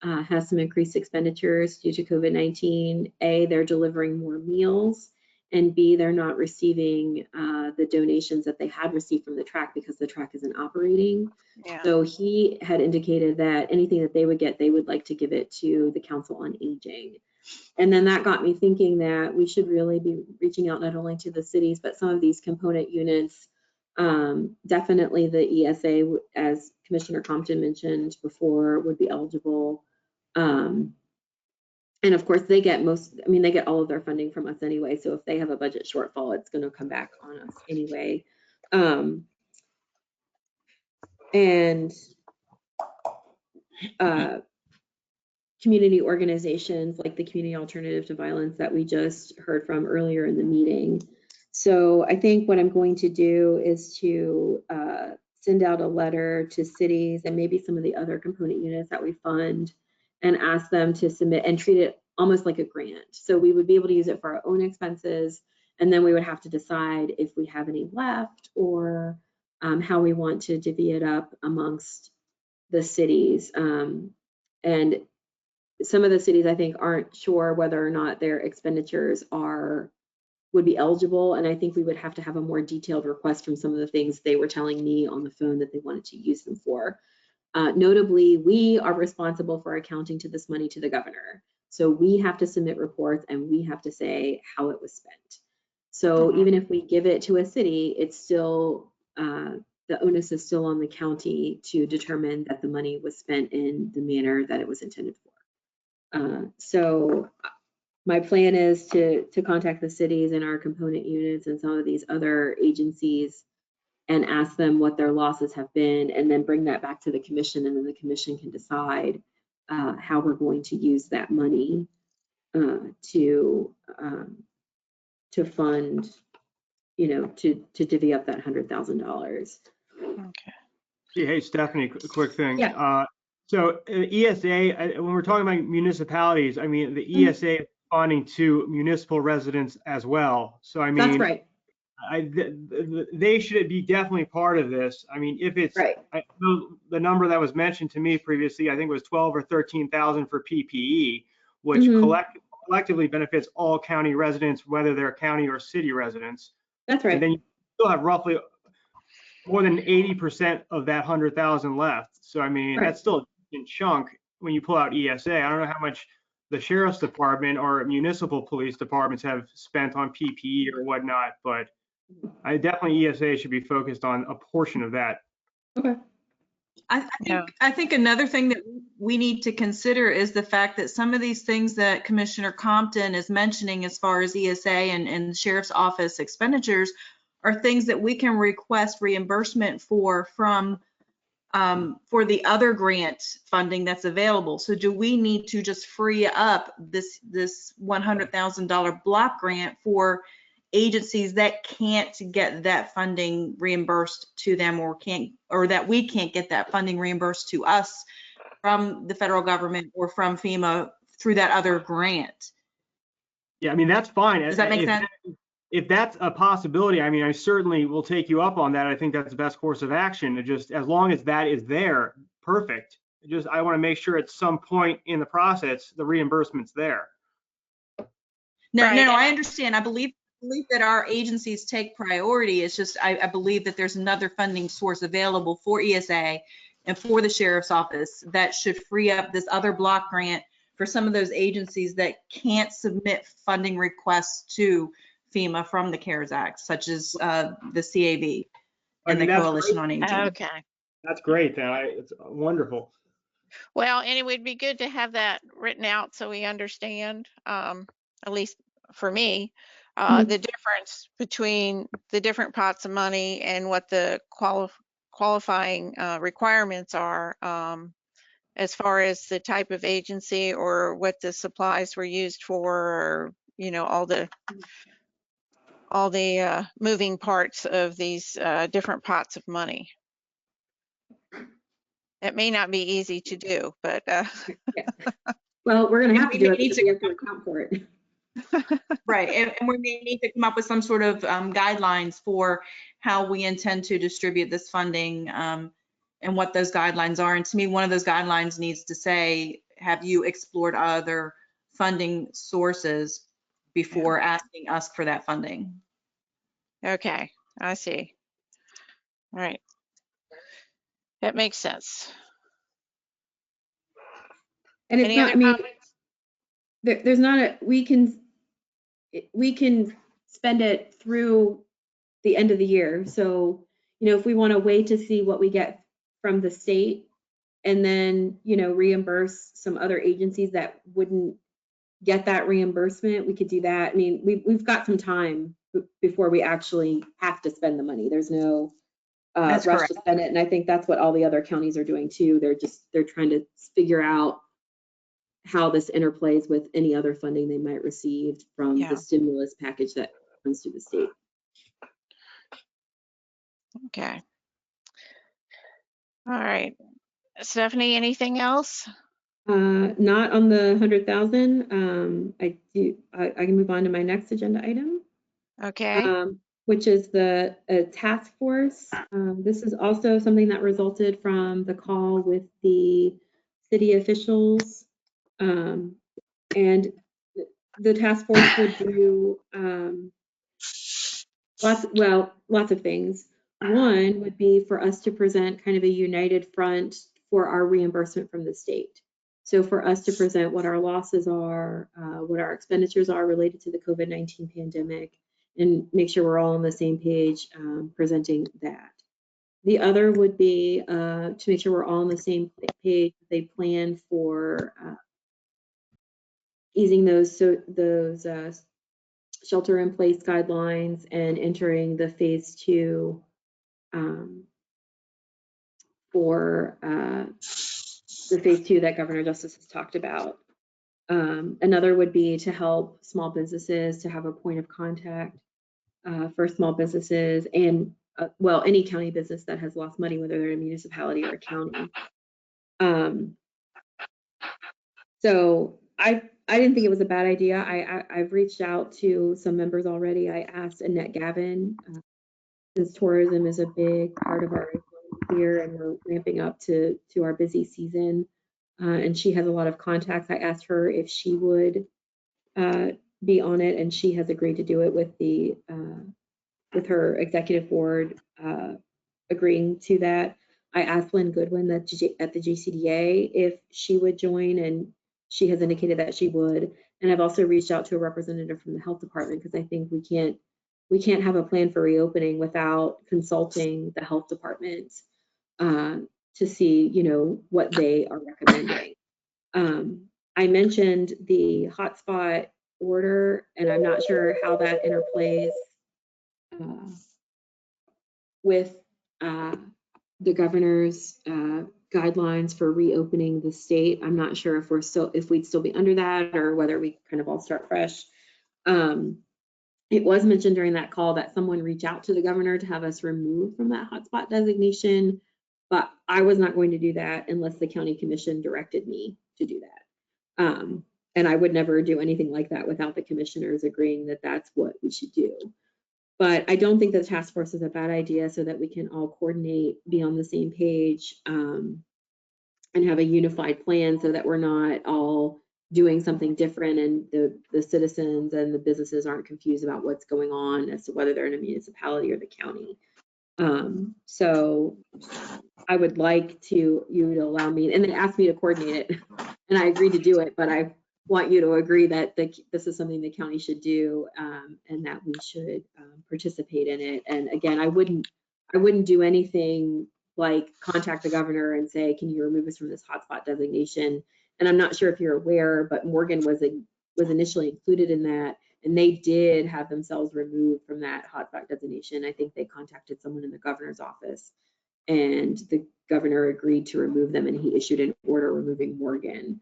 has some increased expenditures due to COVID-19. A, they're delivering more meals, and B, they're not receiving the donations that they had received from the track because the track isn't operating. Yeah. So he had indicated that anything that they would get, they would like to give it to the Council on Aging. And then that got me thinking that we should really be reaching out not only to the cities, but some of these component units. Definitely the ESA, as Commissioner Compton mentioned before, would be eligible. And of course, they get all of their funding from us anyway. So if they have a budget shortfall, it's going to come back on us anyway. Community organizations like the Community Alternative to Violence that we just heard from earlier in the meeting. So I think what I'm going to do is to send out a letter to cities and maybe some of the other component units that we fund and ask them to submit and treat it almost like a grant. So we would be able to use it for our own expenses, and then we would have to decide if we have any left or how we want to divvy it up amongst the cities. And some of the cities, I think, aren't sure whether or not their expenditures would be eligible. And I think we would have to have a more detailed request from some of the things they were telling me on the phone that they wanted to use them for. Notably, we are responsible for accounting to this money to the governor. So we have to submit reports and we have to say how it was spent. So even if we give it to a city, it's still, the onus is still on the county to determine that the money was spent in the manner that it was intended for. So my plan is to contact the cities and our component units and some of these other agencies and ask them what their losses have been, and then bring that back to the commission, and then the commission can decide how we're going to use that money to fund, to divvy up that $100,000. Okay. Hey, Stephanie, quick thing. Yeah. So ESA, when we're talking about municipalities, I mean, the ESA is responding to municipal residents as well. So I mean, That's right. They should be definitely part of this. I mean, if it's right. I know the number that was mentioned to me previously, I think it was 12 or 13,000 for PPE, which collectively benefits all county residents, whether they're county or city residents. That's right. And then you still have roughly more than 80% of that 100,000 left. So I mean, that's still a decent chunk when you pull out ESA. I don't know how much the sheriff's department or municipal police departments have spent on PPE or whatnot, but I definitely ESA should be focused on a portion of that. Okay. I think another thing that we need to consider is the fact that some of these things that Commissioner Compton is mentioning as far as ESA and Sheriff's Office expenditures are things that we can request reimbursement for the other grant funding that's available. So do we need to just free up this $100,000 block grant for agencies that can't get that funding reimbursed to them, or that we can't get that funding reimbursed to us from the federal government or from FEMA through that other grant? Yeah, I mean, that's fine. Does that make sense? if that's a possibility, I mean, I certainly will take you up on that. I think that's the best course of action. It just, as long as that is there, perfect. I want to make sure at some point in the process, the reimbursement's there. No, Right, no, and I understand. I believe that our agencies take priority. It's just, I believe that there's another funding source available for ESA and for the sheriff's office that should free up this other block grant for some of those agencies that can't submit funding requests to FEMA from the CARES Act, such as the CAV and the Coalition on Aging. Okay. That's great. It's wonderful. Well, and it would be good to have that written out so we understand, at least for me, the difference between the different pots of money and what the qualifying requirements are, as far as the type of agency or what the supplies were used for, or, you know, all the moving parts of these different pots of money. It may not be easy to do, but Well, we're going to have to do it need because to- we have to account for it. Right, and we may need to come up with some sort of guidelines for how we intend to distribute this funding, and what those guidelines are. And to me, one of those guidelines needs to say, have you explored other funding sources before asking us for that funding? okay, I see. All right. That makes sense. And it's Any not, other I mean, comments? there's not a, we can spend it through the end of the year. So, you know, if we want to wait to see what we get from the state and then, you know, reimburse some other agencies that wouldn't get that reimbursement, we could do that. I mean, we've got some time before we actually have to spend the money. There's no rush correct. to spend it. And I think that's what all the other counties are doing too. They're trying to figure out how this interplays with any other funding they might receive from the stimulus package that comes to the state. Okay. All right. Stephanie, anything else? Not on the 100,000. I can move on to my next agenda item. Okay. Which is the task force. This is also something that resulted from the call with the city officials. And the task force would do lots of things. One would be for us to present kind of a united front for our reimbursement from the state. So for us to present what our losses are, what our expenditures are related to the COVID-19 pandemic, and make sure we're all on the same page presenting that. The other would be to make sure we're all on the same page. They plan for easing those shelter-in-place guidelines and entering the phase 2 for the phase 2 that Governor Justice has talked about. Another would be to help small businesses to have a point of contact for small businesses and, well, any county business that has lost money, whether they're a municipality or a county. So I didn't think it was a bad idea. I've reached out to some members already. I asked Annette Gavin, since tourism is a big part of our economy here and we're ramping up to our busy season, and she has a lot of contacts. I asked her if she would be on it, and she has agreed to do it with with her executive board agreeing to that. I asked Lynn Goodwin at the GCDA if she would join, and she has indicated that she would. And I've also reached out to a representative from the health department because I think we can't have a plan for reopening without consulting the health department to see, you know, what they are recommending. I mentioned the hotspot order, and I'm not sure how that interplays with the governor's guidelines for reopening the state. I'm not sure if we'd still be under that or whether we kind of all start fresh. It was mentioned during that call that someone reached out to the governor to have us removed from that hotspot designation, but I was not going to do that unless the county commission directed me to do that. And I would never do anything like that without the commissioners agreeing that that's what we should do. But I don't think the task force is a bad idea, so that we can all coordinate, be on the same page, and have a unified plan so that we're not all doing something different and the citizens and the businesses aren't confused about what's going on as to whether they're in a municipality or the county. So I would like you to allow me, and they asked me to coordinate it, and I agreed to do it, but I want you to agree that this is something the county should do, and that we should participate in it. And again, I wouldn't do anything like contact the governor and say, can you remove us from this hotspot designation? And I'm not sure if you're aware, but Morgan was initially included in that, and they did have themselves removed from that hotspot designation. I think they contacted someone in the governor's office, and the governor agreed to remove them, and he issued an order removing Morgan.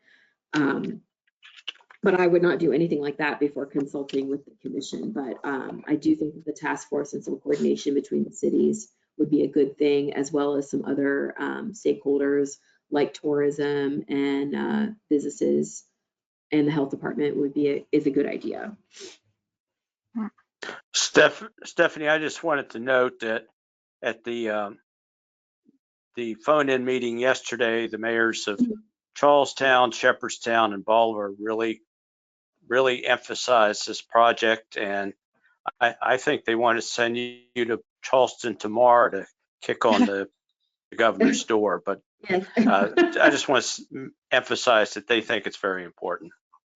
But I would not do anything like that before consulting with the commission. But I do think that the task force and some coordination between the cities would be a good thing, as well as some other stakeholders like tourism and businesses and the health department is a good idea. Stephanie, I just wanted to note that at the phone-in meeting yesterday, the mayors of Charlestown, Shepherdstown, and Bolivar really emphasized this project, and I think they want to send you to Charleston tomorrow to kick on the governor's door. But Yes. I just want to emphasize that they think it's very important.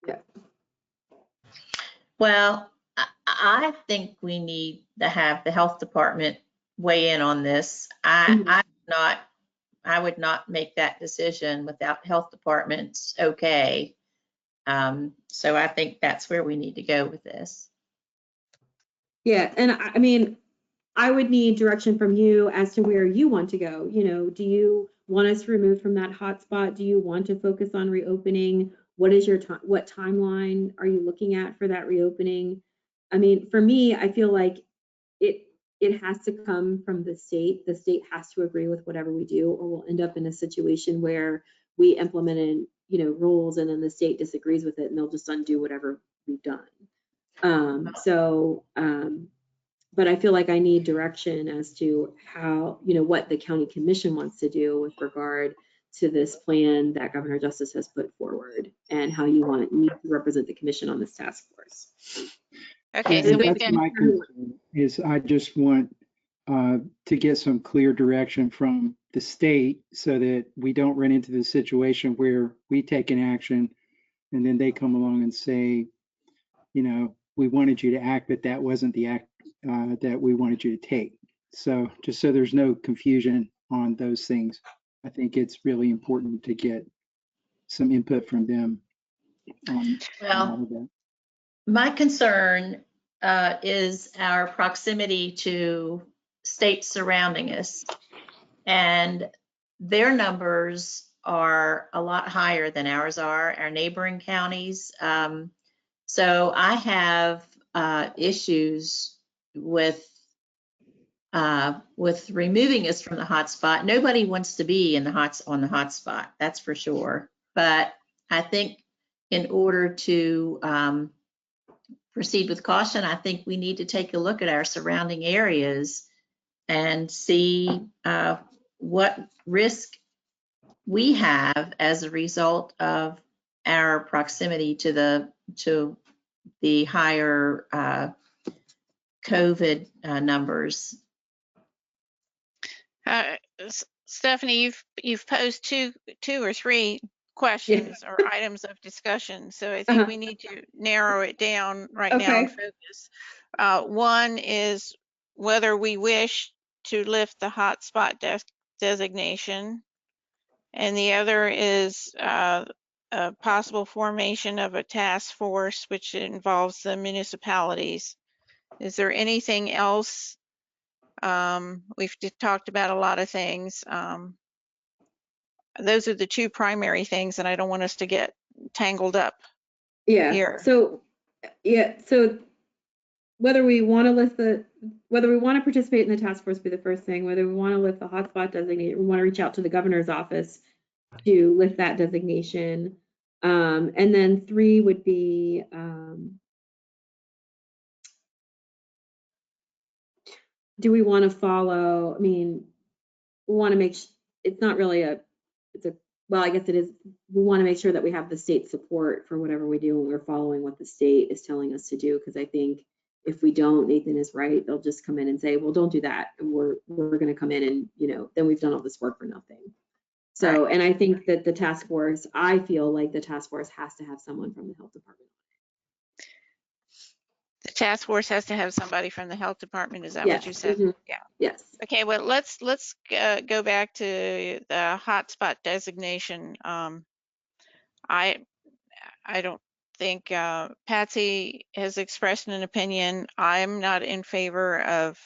Yeah. Well, I think we need to have the health department weigh in on this. I would not make that decision without health department's okay. So I think that's where we need to go with this. Yeah, and I mean, I would need direction from you as to where you want to go. You know, do you want us removed from that hotspot? Do you want to focus on reopening? What is your what timeline are you looking at for that reopening? I mean, for me, I feel like it has to come from the state. The state has to agree with whatever we do, or we'll end up in a situation where we implemented, rules, and then the state disagrees with it, and they'll just undo whatever we've done. But I feel like I need direction as to how, what the county commission wants to do with regard to this plan that Governor Justice has put forward, and how you want me to represent the commission on this task force. Okay, Yeah, so we've that's been, my concern, is I just want to get some clear direction from the state so that we don't run into the situation where we take an action and then they come along and say, we wanted you to act, but that wasn't the act that we wanted you to take. So just so there's no confusion on those things, I think it's really important to get some input from them on all of that. My concern is our proximity to states surrounding us, and their numbers are a lot higher than ours are, our neighboring counties. So I have issues with removing us from the hotspot. Nobody wants to be on the hotspot, that's for sure. But I think in order to proceed with caution, I think we need to take a look at our surrounding areas and see what risk we have as a result of our proximity to the higher COVID numbers. Stephanie, you've posed two or three questions or items of discussion, so I think we need to narrow it down right now and focus. One is whether we wish to lift the hotspot designation, and the other is a possible formation of a task force which involves the municipalities. Is there anything else? We've talked about a lot of things. Those are the two primary things, and I don't want us to get tangled up here. So whether we want to participate in the task force be the first thing, whether we want to lift the hotspot designation, we want to reach out to the governor's office to lift that designation. And then 3 would be, do we want to follow, I mean, we want to make, it's not really well, I guess it is, we want to make sure that we have the state support for whatever we do, and we're following what the state is telling us to do, because I think if we don't, Nathan is right, they'll just come in and say, well, don't do that, and we're going to come in and, you know, then we've done all this work for nothing. So, and I think that the task force, I feel like the task force has to have someone from the health department. The task force has to have somebody from the health department. Is that Yes. what you said? Mhm. Yeah. Yes. Okay, well, let's go back to the hotspot designation. I don't think Patsy has expressed an opinion. I'm not in favor of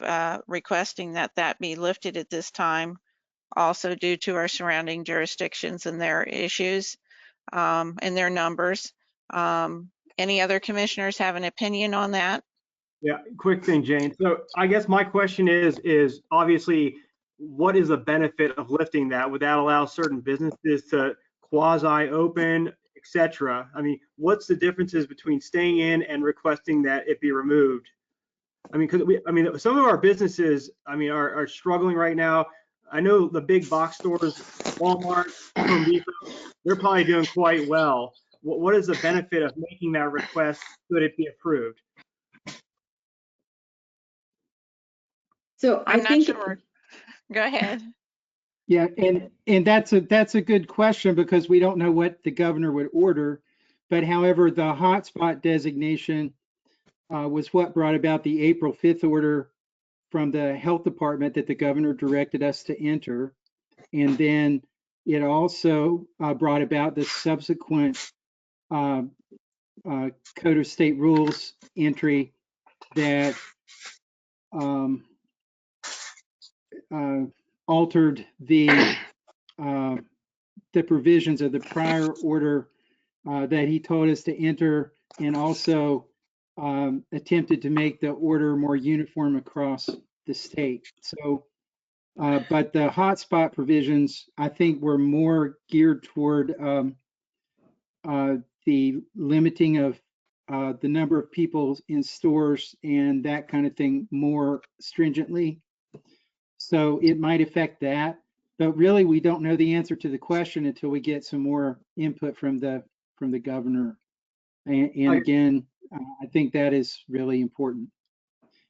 requesting that be lifted at this time, also due to our surrounding jurisdictions and their issues and their numbers. Any other commissioners have an opinion on that? Yeah, quick thing, Jane. So I guess my question is obviously, what is the benefit of lifting that? Would that allow certain businesses to quasi-open, et cetera? I mean, what's the differences between staying in and requesting that it be removed? I mean, because some of our businesses, I mean, are struggling right now. I know the big box stores, Walmart, Home Depot, they're probably doing quite well. What is the benefit of making that request? Could it be approved? So I'm not sure. Go ahead. Yeah, and that's a good question, because we don't know what the governor would order. But however, the hotspot designation was what brought about the April 5th order from the health department that the governor directed us to enter. And then it also brought about the subsequent Code of State Rules entry that altered the provisions of the prior order that he told us to enter, and also attempted to make the order more uniform across the state. So, but the hotspot provisions, I think, were more geared toward the limiting of the number of people in stores and that kind of thing more stringently. So it might affect that, but really we don't know the answer to the question until we get some more input from the governor. And again, I think that is really important.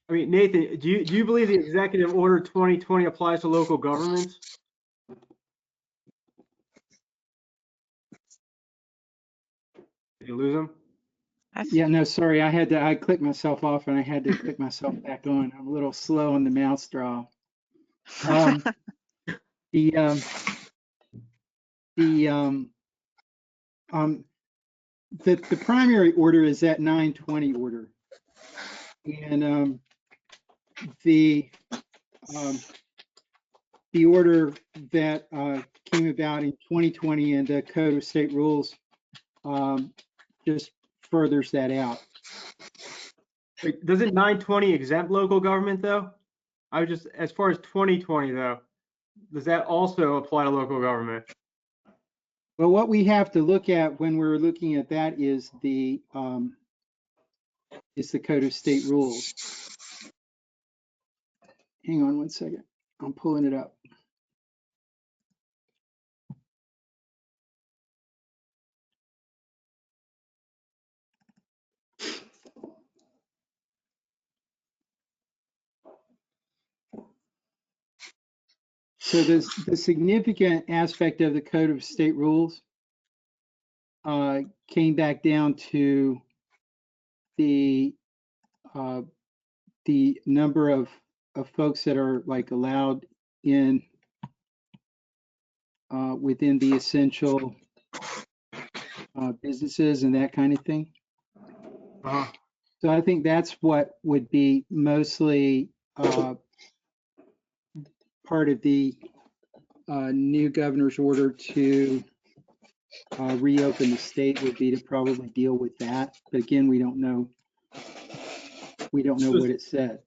I mean, Nathan, do you believe the Executive Order 2020 applies to local governments? Did you lose him? Yeah, no, sorry, I clicked myself off and I had to click myself back on. I'm a little slow on the mouse draw. The primary order is that 920 order, and the order that came about in 2020 and the Code of State Rules just furthers that out. Wait, doesn't 920 exempt local government though? I was just, as far as 2020 though, does that also apply to local government? Well, what we have to look at when we're looking at that is the Code of State Rules. Hang on one second. I'm pulling it up. So the significant aspect of the Code of State Rules came back down to the number of folks that are like allowed in within the essential businesses and that kind of thing. So I think that's what would be mostly part of the new governor's order to reopen the state, would be to probably deal with that. But again, we don't know. We don't know what it said.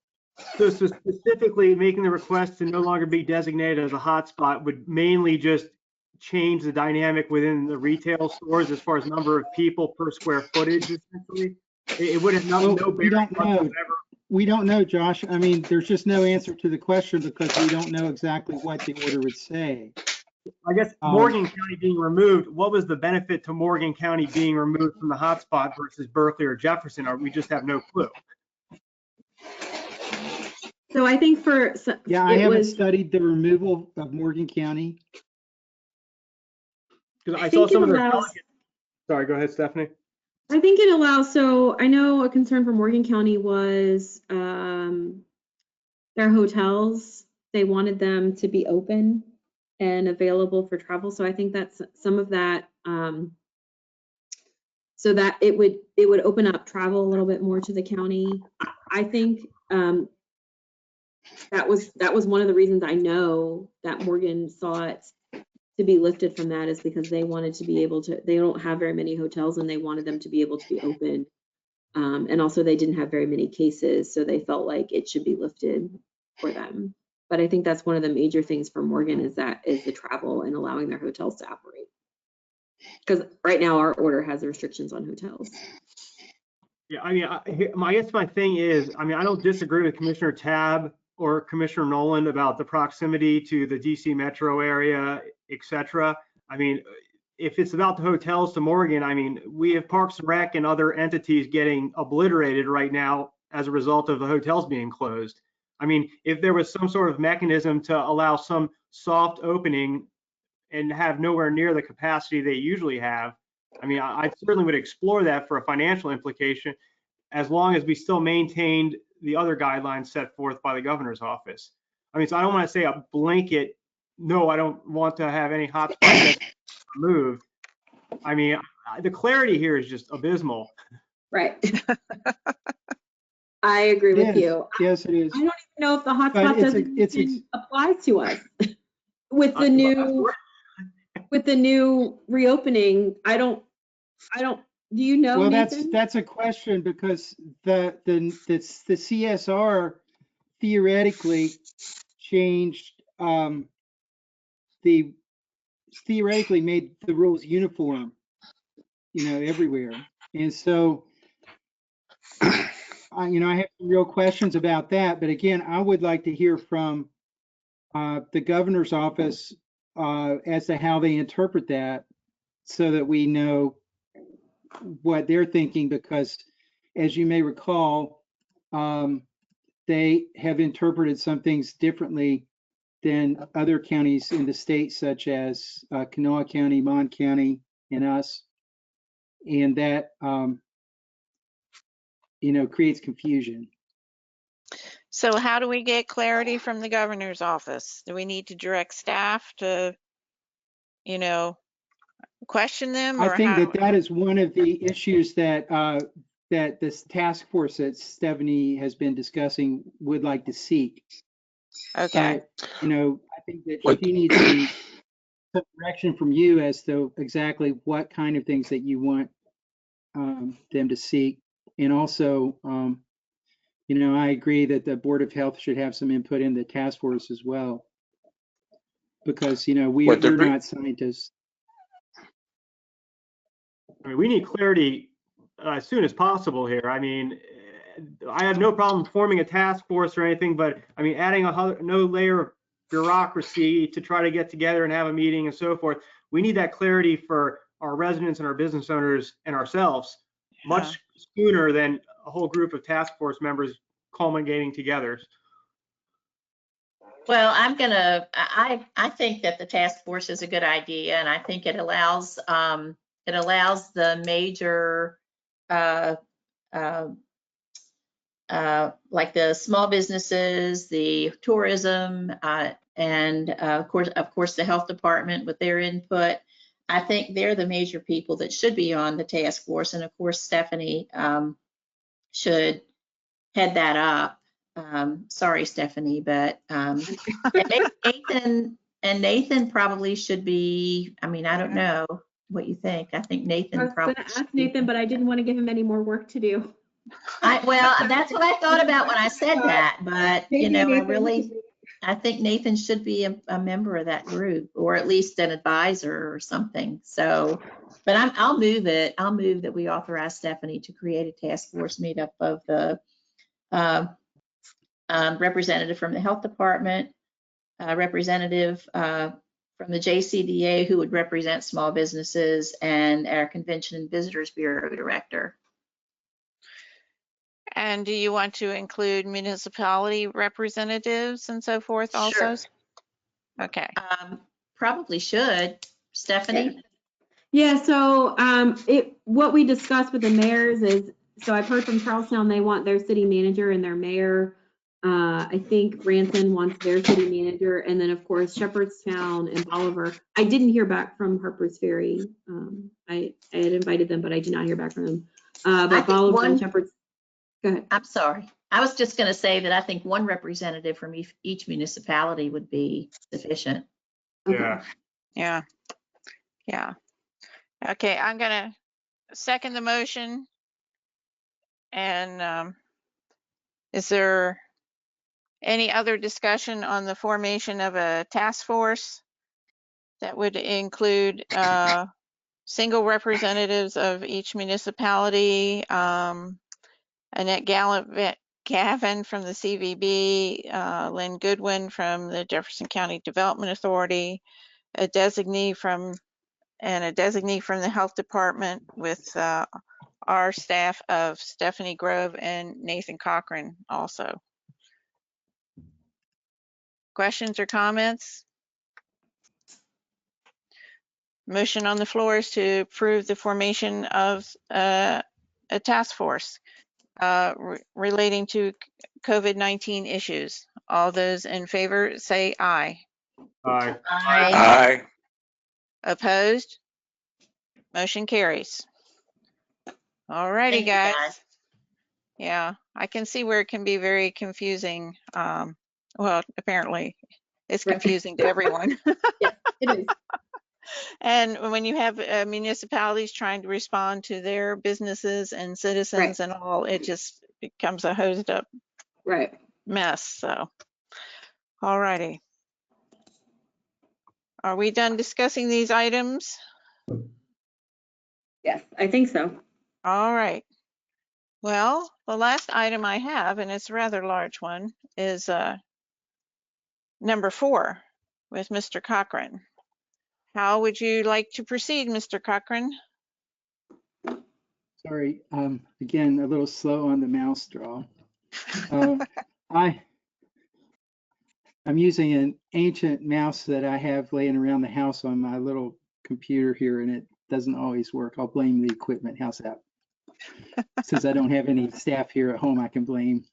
So specifically making the request to no longer be designated as a hotspot would mainly just change the dynamic within the retail stores as far as number of people per square footage, essentially? It would have no We bearing don't know. whatsoever. We don't know, Josh. I mean, there's just no answer to the question because we don't know exactly what the order would say. I guess Morgan County being removed, what was the benefit to Morgan County being removed from the hotspot versus Berkeley or Jefferson? Or we just have no clue? So I think Yeah, I haven't studied the removal of Morgan County. Because I saw some of their sorry, go ahead, Stephanie. I think it allows, so I know a concern for Morgan County was their hotels. They wanted them to be open and available for travel. So I think that's some of that, so that it would open up travel a little bit more to the county. I think that was one of the reasons I know that Morgan sought to be lifted from that, is because they wanted to be able to, they don't have very many hotels and they wanted them to be able to be open. And also they didn't have very many cases, so they felt like it should be lifted for them. But I think that's one of the major things for Morgan is the travel and allowing their hotels to operate. Because right now our order has restrictions on hotels. Yeah, I mean, I guess my thing is, I mean, I don't disagree with Commissioner Tabb or Commissioner Nolan about the proximity to the DC metro area, et cetera. I mean, if it's about the hotels to Morgan, I mean, we have Parks and Rec and other entities getting obliterated right now as a result of the hotels being closed. I mean, if there was some sort of mechanism to allow some soft opening and have nowhere near the capacity they usually have, I mean, I certainly would explore that for a financial implication, as long as we still maintained the other guidelines set forth by the governor's office. I mean, so I don't want to say a blanket, no, I don't want to have any hotspots removed. I mean, the clarity here is just abysmal. Right. I agree with you. Yes, it is. I don't even know if the hotspot doesn't apply to us with the new reopening. I don't. Do you know? Well, Nathan? that's a question, because the CSR theoretically changed theoretically made the rules uniform, everywhere. And so, I have some real questions about that. But again, I would like to hear from the governor's office as to how they interpret that, so that we know what they're thinking, because as you may recall, they have interpreted some things differently than other counties in the state, such as Kanawha County, Mon County, and us. And that, creates confusion. So how do we get clarity from the governor's office? Do we need to direct staff to, question them? Or I think that is one of the issues that that this task force that Stephanie has been discussing would like to seek. Okay. But, I think that she needs some direction from you as to exactly what kind of things that you want them to seek. And also, I agree that the Board of Health should have some input in the task force as well, because, we're not scientists. I mean, we need clarity as soon as possible here. I mean, I have no problem forming a task force or anything, but I mean, adding no layer of bureaucracy to try to get together and have a meeting and so forth. We need that clarity for our residents and our business owners and ourselves much sooner than a whole group of task force members culminating together. Well, I think that the task force is a good idea, and I think it allows the major, like the small businesses, the tourism, and of course the health department with their input. I think they're the major people that should be on the task force, and of course Stephanie should head that up. Sorry, Stephanie, but Nathan probably should be. I mean, I don't know what you think. I think Nathan. I was going to ask Nathan, but I didn't want to give him any more work to do. Well, that's what I thought about when I said that. But I I think Nathan should be a member of that group, or at least an advisor or something. So, but I'll move it. I'll move that we authorize Stephanie to create a task force meetup of the representative from the health department, representative from the JCDA who would represent small businesses, and our Convention and Visitors Bureau director. And do you want to include municipality representatives and so forth also? Sure. Okay. Probably should. Stephanie? Yeah, so what we discussed with the mayors is, so I've heard from Charlestown, they want their city manager and their mayor. I think Branson wants their city manager, and then of course Shepherdstown and Bolivar. I didn't hear back from Harpers Ferry. I had invited them, but I did not hear back from them. But Bolivar and Shepherds. Go ahead. I'm sorry. I was just going to say that I think one representative from each municipality would be sufficient. Yeah. Yeah. Yeah. Okay, I'm going to second the motion. And is there any other discussion on the formation of a task force that would include single representatives of each municipality, Annette Gavin from the CVB, Lynn Goodwin from the Jefferson County Development Authority, a designee from the Health Department with our staff of Stephanie Grove and Nathan Cochran also. Questions or comments? Motion on the floor is to approve the formation of a task force relating to COVID-19 issues. All those in favor say aye. Aye. Aye. Opposed? Motion carries. All righty, Thank you, guys. Yeah, I can see where it can be very confusing. Well, apparently it's confusing to everyone. Yeah, it is. And when you have municipalities trying to respond to their businesses and citizens and all, it just becomes a hosed up mess. So, all righty. Are we done discussing these items? Yes, I think so. All right. Well, the last item I have, and it's a rather large one, is number 4 with Mr. Cochran. How would you like to proceed, Mr. Cochran? Sorry, again, a little slow on the mouse draw. I'm using an ancient mouse that I have laying around the house on my little computer here, and it doesn't always work. I'll blame the equipment. How's that? Since I don't have any staff here at home, I can blame.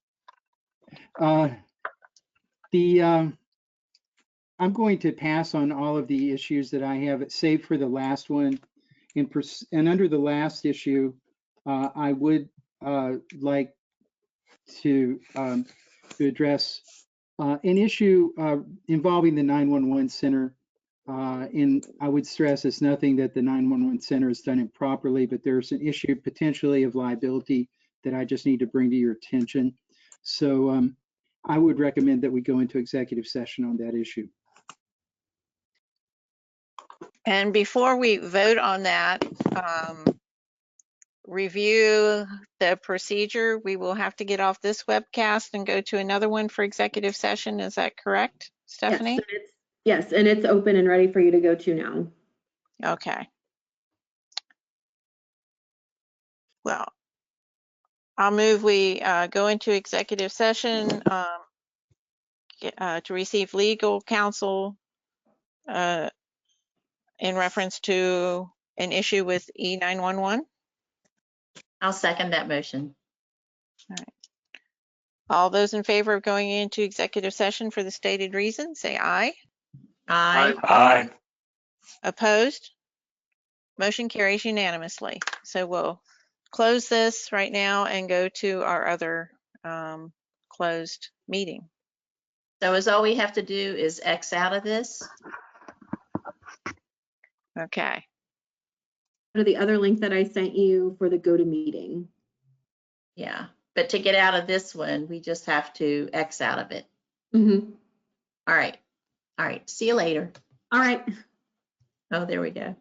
I'm going to pass on all of the issues that I have, save for the last one. And under the last issue, I would like to address an issue involving the 911 center. And I would stress it's nothing that the 911 center has done improperly, but there's an issue potentially of liability that I just need to bring to your attention. So I would recommend that we go into executive session on that issue. And before we vote on that, review the procedure. We will have to get off this webcast and go to another one for executive session. Is that correct, Stephanie? Yes, and it's open and ready for you to go to now. Okay. Well, I'll move we go into executive session to receive legal counsel in reference to an issue with E911. I'll second that motion. All right. All those in favor of going into executive session for the stated reason, say aye. Aye. Aye. Opposed? Motion carries unanimously. So we'll close this right now and go to our other closed meeting. So is all we have to do is X out of this? Okay. Go to the other link that I sent you for the go to meeting. Yeah, but to get out of this one, we just have to X out of it. Mm-hmm. All right. All right. See you later. All right. Oh, there we go.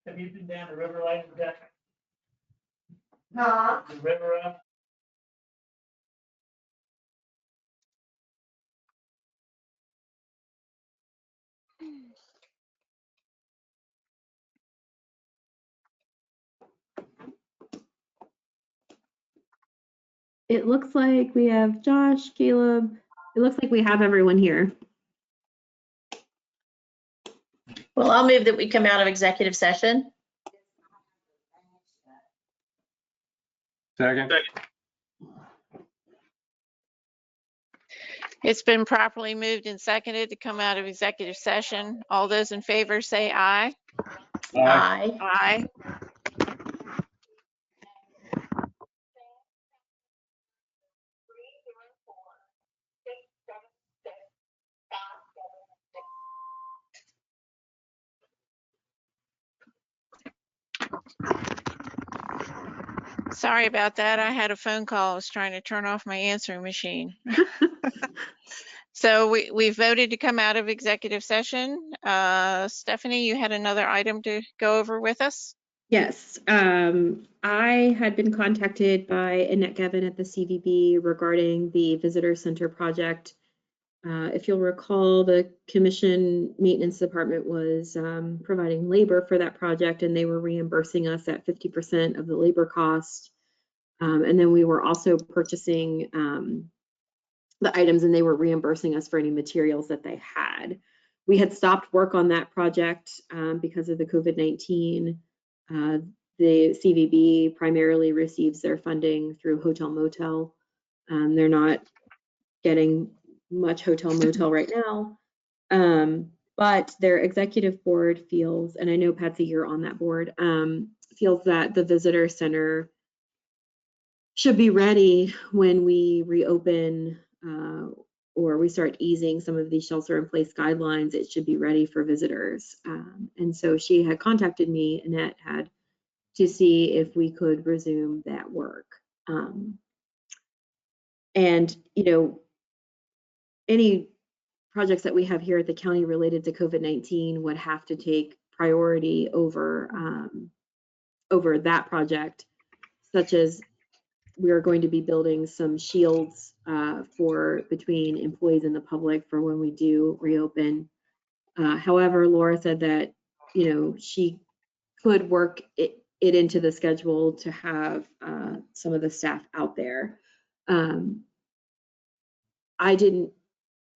Have you been down the river line? Huh? The river up? It looks like we have Josh, Caleb. It looks like we have everyone here. Well, I'll move that we come out of executive session. Second. It's been properly moved and seconded to come out of executive session. All those in favor say aye. Aye. Aye. Sorry about that. I had a phone call. I was trying to turn off my answering machine. So we voted to come out of executive session. Stephanie, you had another item to go over with us? Yes, I had been contacted by Annette Gavin at the CVB regarding the visitor center project. If you'll recall, the commission maintenance department was providing labor for that project, and they were reimbursing us at 50% of the labor cost. And then we were also purchasing the items, and they were reimbursing us for any materials that they had. We had stopped work on that project because of the COVID-19. The CVB primarily receives their funding through hotel motel. They're not getting much hotel motel right now, but their executive board feels, and I know Patsy, you're on that board, feels that the visitor center should be ready when we reopen or we start easing some of these shelter-in-place guidelines. It should be ready for visitors. And so she had contacted me, Annette had, to see if we could resume that work. And, you know, any projects that we have here at the county related to COVID-19 would have to take priority over over that project, such as we are going to be building some shields for between employees and the public for when we do reopen. However, Laura said that, you know, she could work it into the schedule to have some of the staff out there.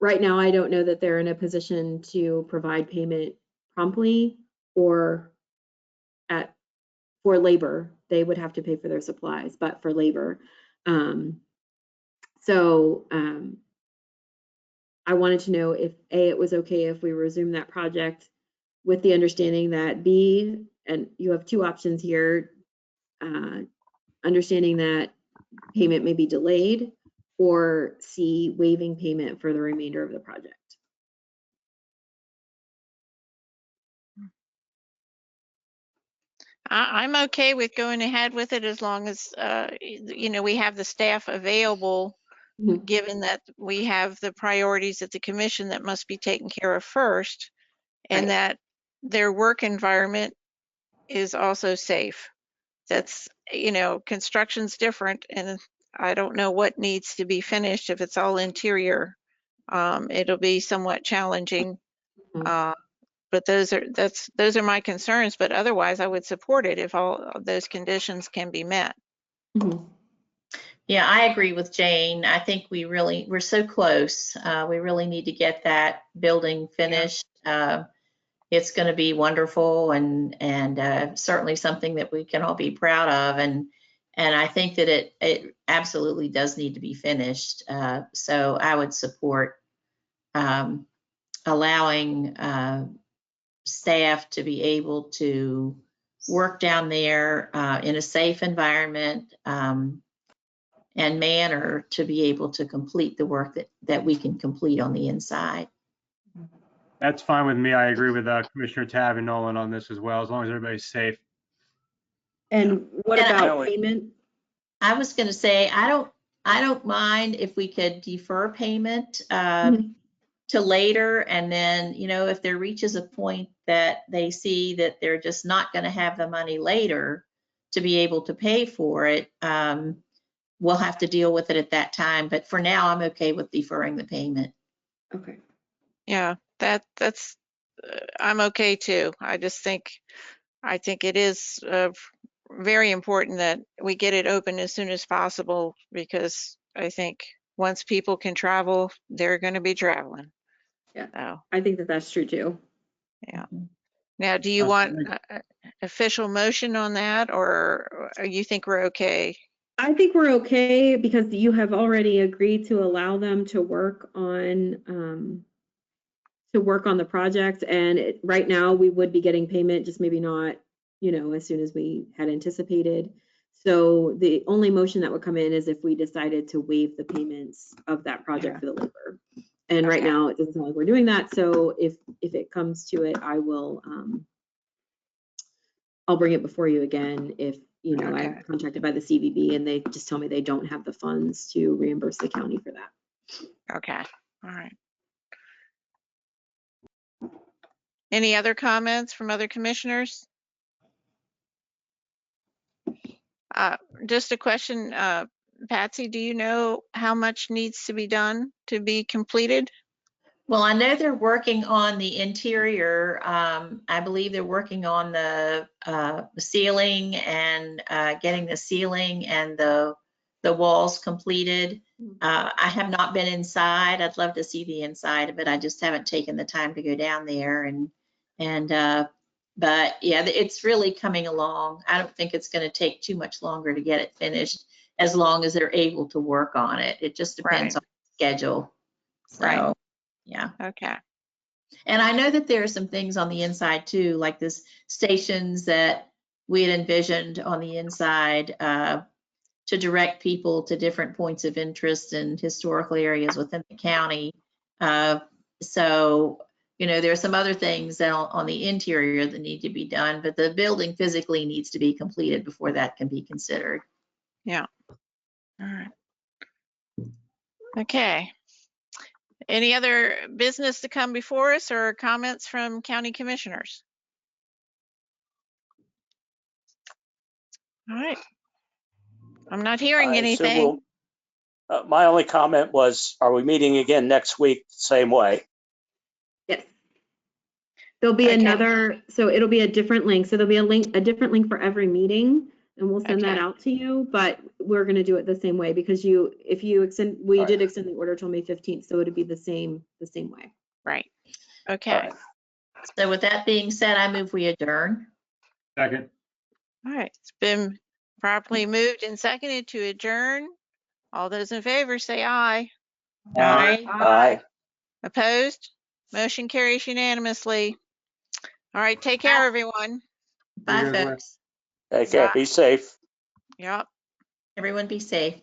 Right now, I don't know that they're in a position to provide payment promptly or for labor. They would have to pay for their supplies, but for labor. I wanted to know if A, it was okay if we resume that project, with the understanding that B, and you have two options here, understanding that payment may be delayed, or C, waiving payment for the remainder of the project. I'm okay with going ahead with it as long as, you know, we have the staff available, given that we have the priorities at the commission that must be taken care of first, and that their work environment is also safe. That's, you know, construction's different, and I don't know what needs to be finished. If it's all interior, it'll be somewhat challenging. But those are my concerns, but otherwise I would support it if all of those conditions can be met. Yeah, I agree with Jane. I think we're so close. We really need to get that building finished. It's going to be wonderful and certainly something that we can all be proud of. And I think that it absolutely does need to be finished. So I would support allowing staff to be able to work down there in a safe environment and manner to be able to complete the work that we can complete on the inside. That's fine with me. I agree with Commissioner Tabb and Nolan on this as well, as long as everybody's safe. And what And about payment? I was going to say, I don't mind if we could defer payment to later. And then, if there reaches a point that they see that they're just not going to have the money later to be able to pay for it, we'll have to deal with it at that time. But for now, I'm okay with deferring the payment. Okay. Yeah, that's, I'm okay too. I think it is very important that we get it open as soon as possible, because I think once people can travel, they're going to be traveling. Yeah. So, I think that that's true too. yeah. Now, do you want official motion on that, or you think we're okay? I think we're okay because you have already agreed to allow them to work on the project. And right now we would be getting payment, just maybe not, as soon as we had anticipated. So the only motion that would come in is if we decided to waive the payments of that project for the labor. And right now it doesn't sound like we're doing that. So if it comes to it, I'll bring it before you again if, I'm contacted by the CVB and they just tell me they don't have the funds to reimburse the county for that. Okay, all right. Any other comments from other commissioners? Just a question, Patsy, do you know how much needs to be done to be completed? Well, I know they're working on the interior. I believe they're working on the ceiling and getting the ceiling and the walls completed. I have not been inside. I'd love to see the inside of it. I just haven't taken the time to go down there but yeah, it's really coming along. I don't think it's going to take too much longer to get it finished, as long as they're able to work on it. It just depends on the schedule. So, yeah. Okay. And I know that there are some things on the inside too, like this stations that we had envisioned on the inside to direct people to different points of interest and historical areas within the county. So, there are some other things that on the interior that need to be done, but the building physically needs to be completed before that can be considered. Yeah. All right. Okay. Any other business to come before us or comments from county commissioners? All right. I'm not hearing anything. My only comment was, are we meeting again next week the same way? Yes. There'll be another, so it'll be a different link. So there'll be a different link for every meeting, and we'll send that out to you, but we're going to do it the same way because we did extend the order till May 15th, so it'd be the same way. Right. Okay. So with that being said, I move we adjourn. Second. All right. It's been properly moved and seconded to adjourn. All those in favor say aye. Aye. Opposed? Motion carries unanimously. All right. Take care, everyone. Bye, folks. Take care. Be safe. Yep. Everyone be safe.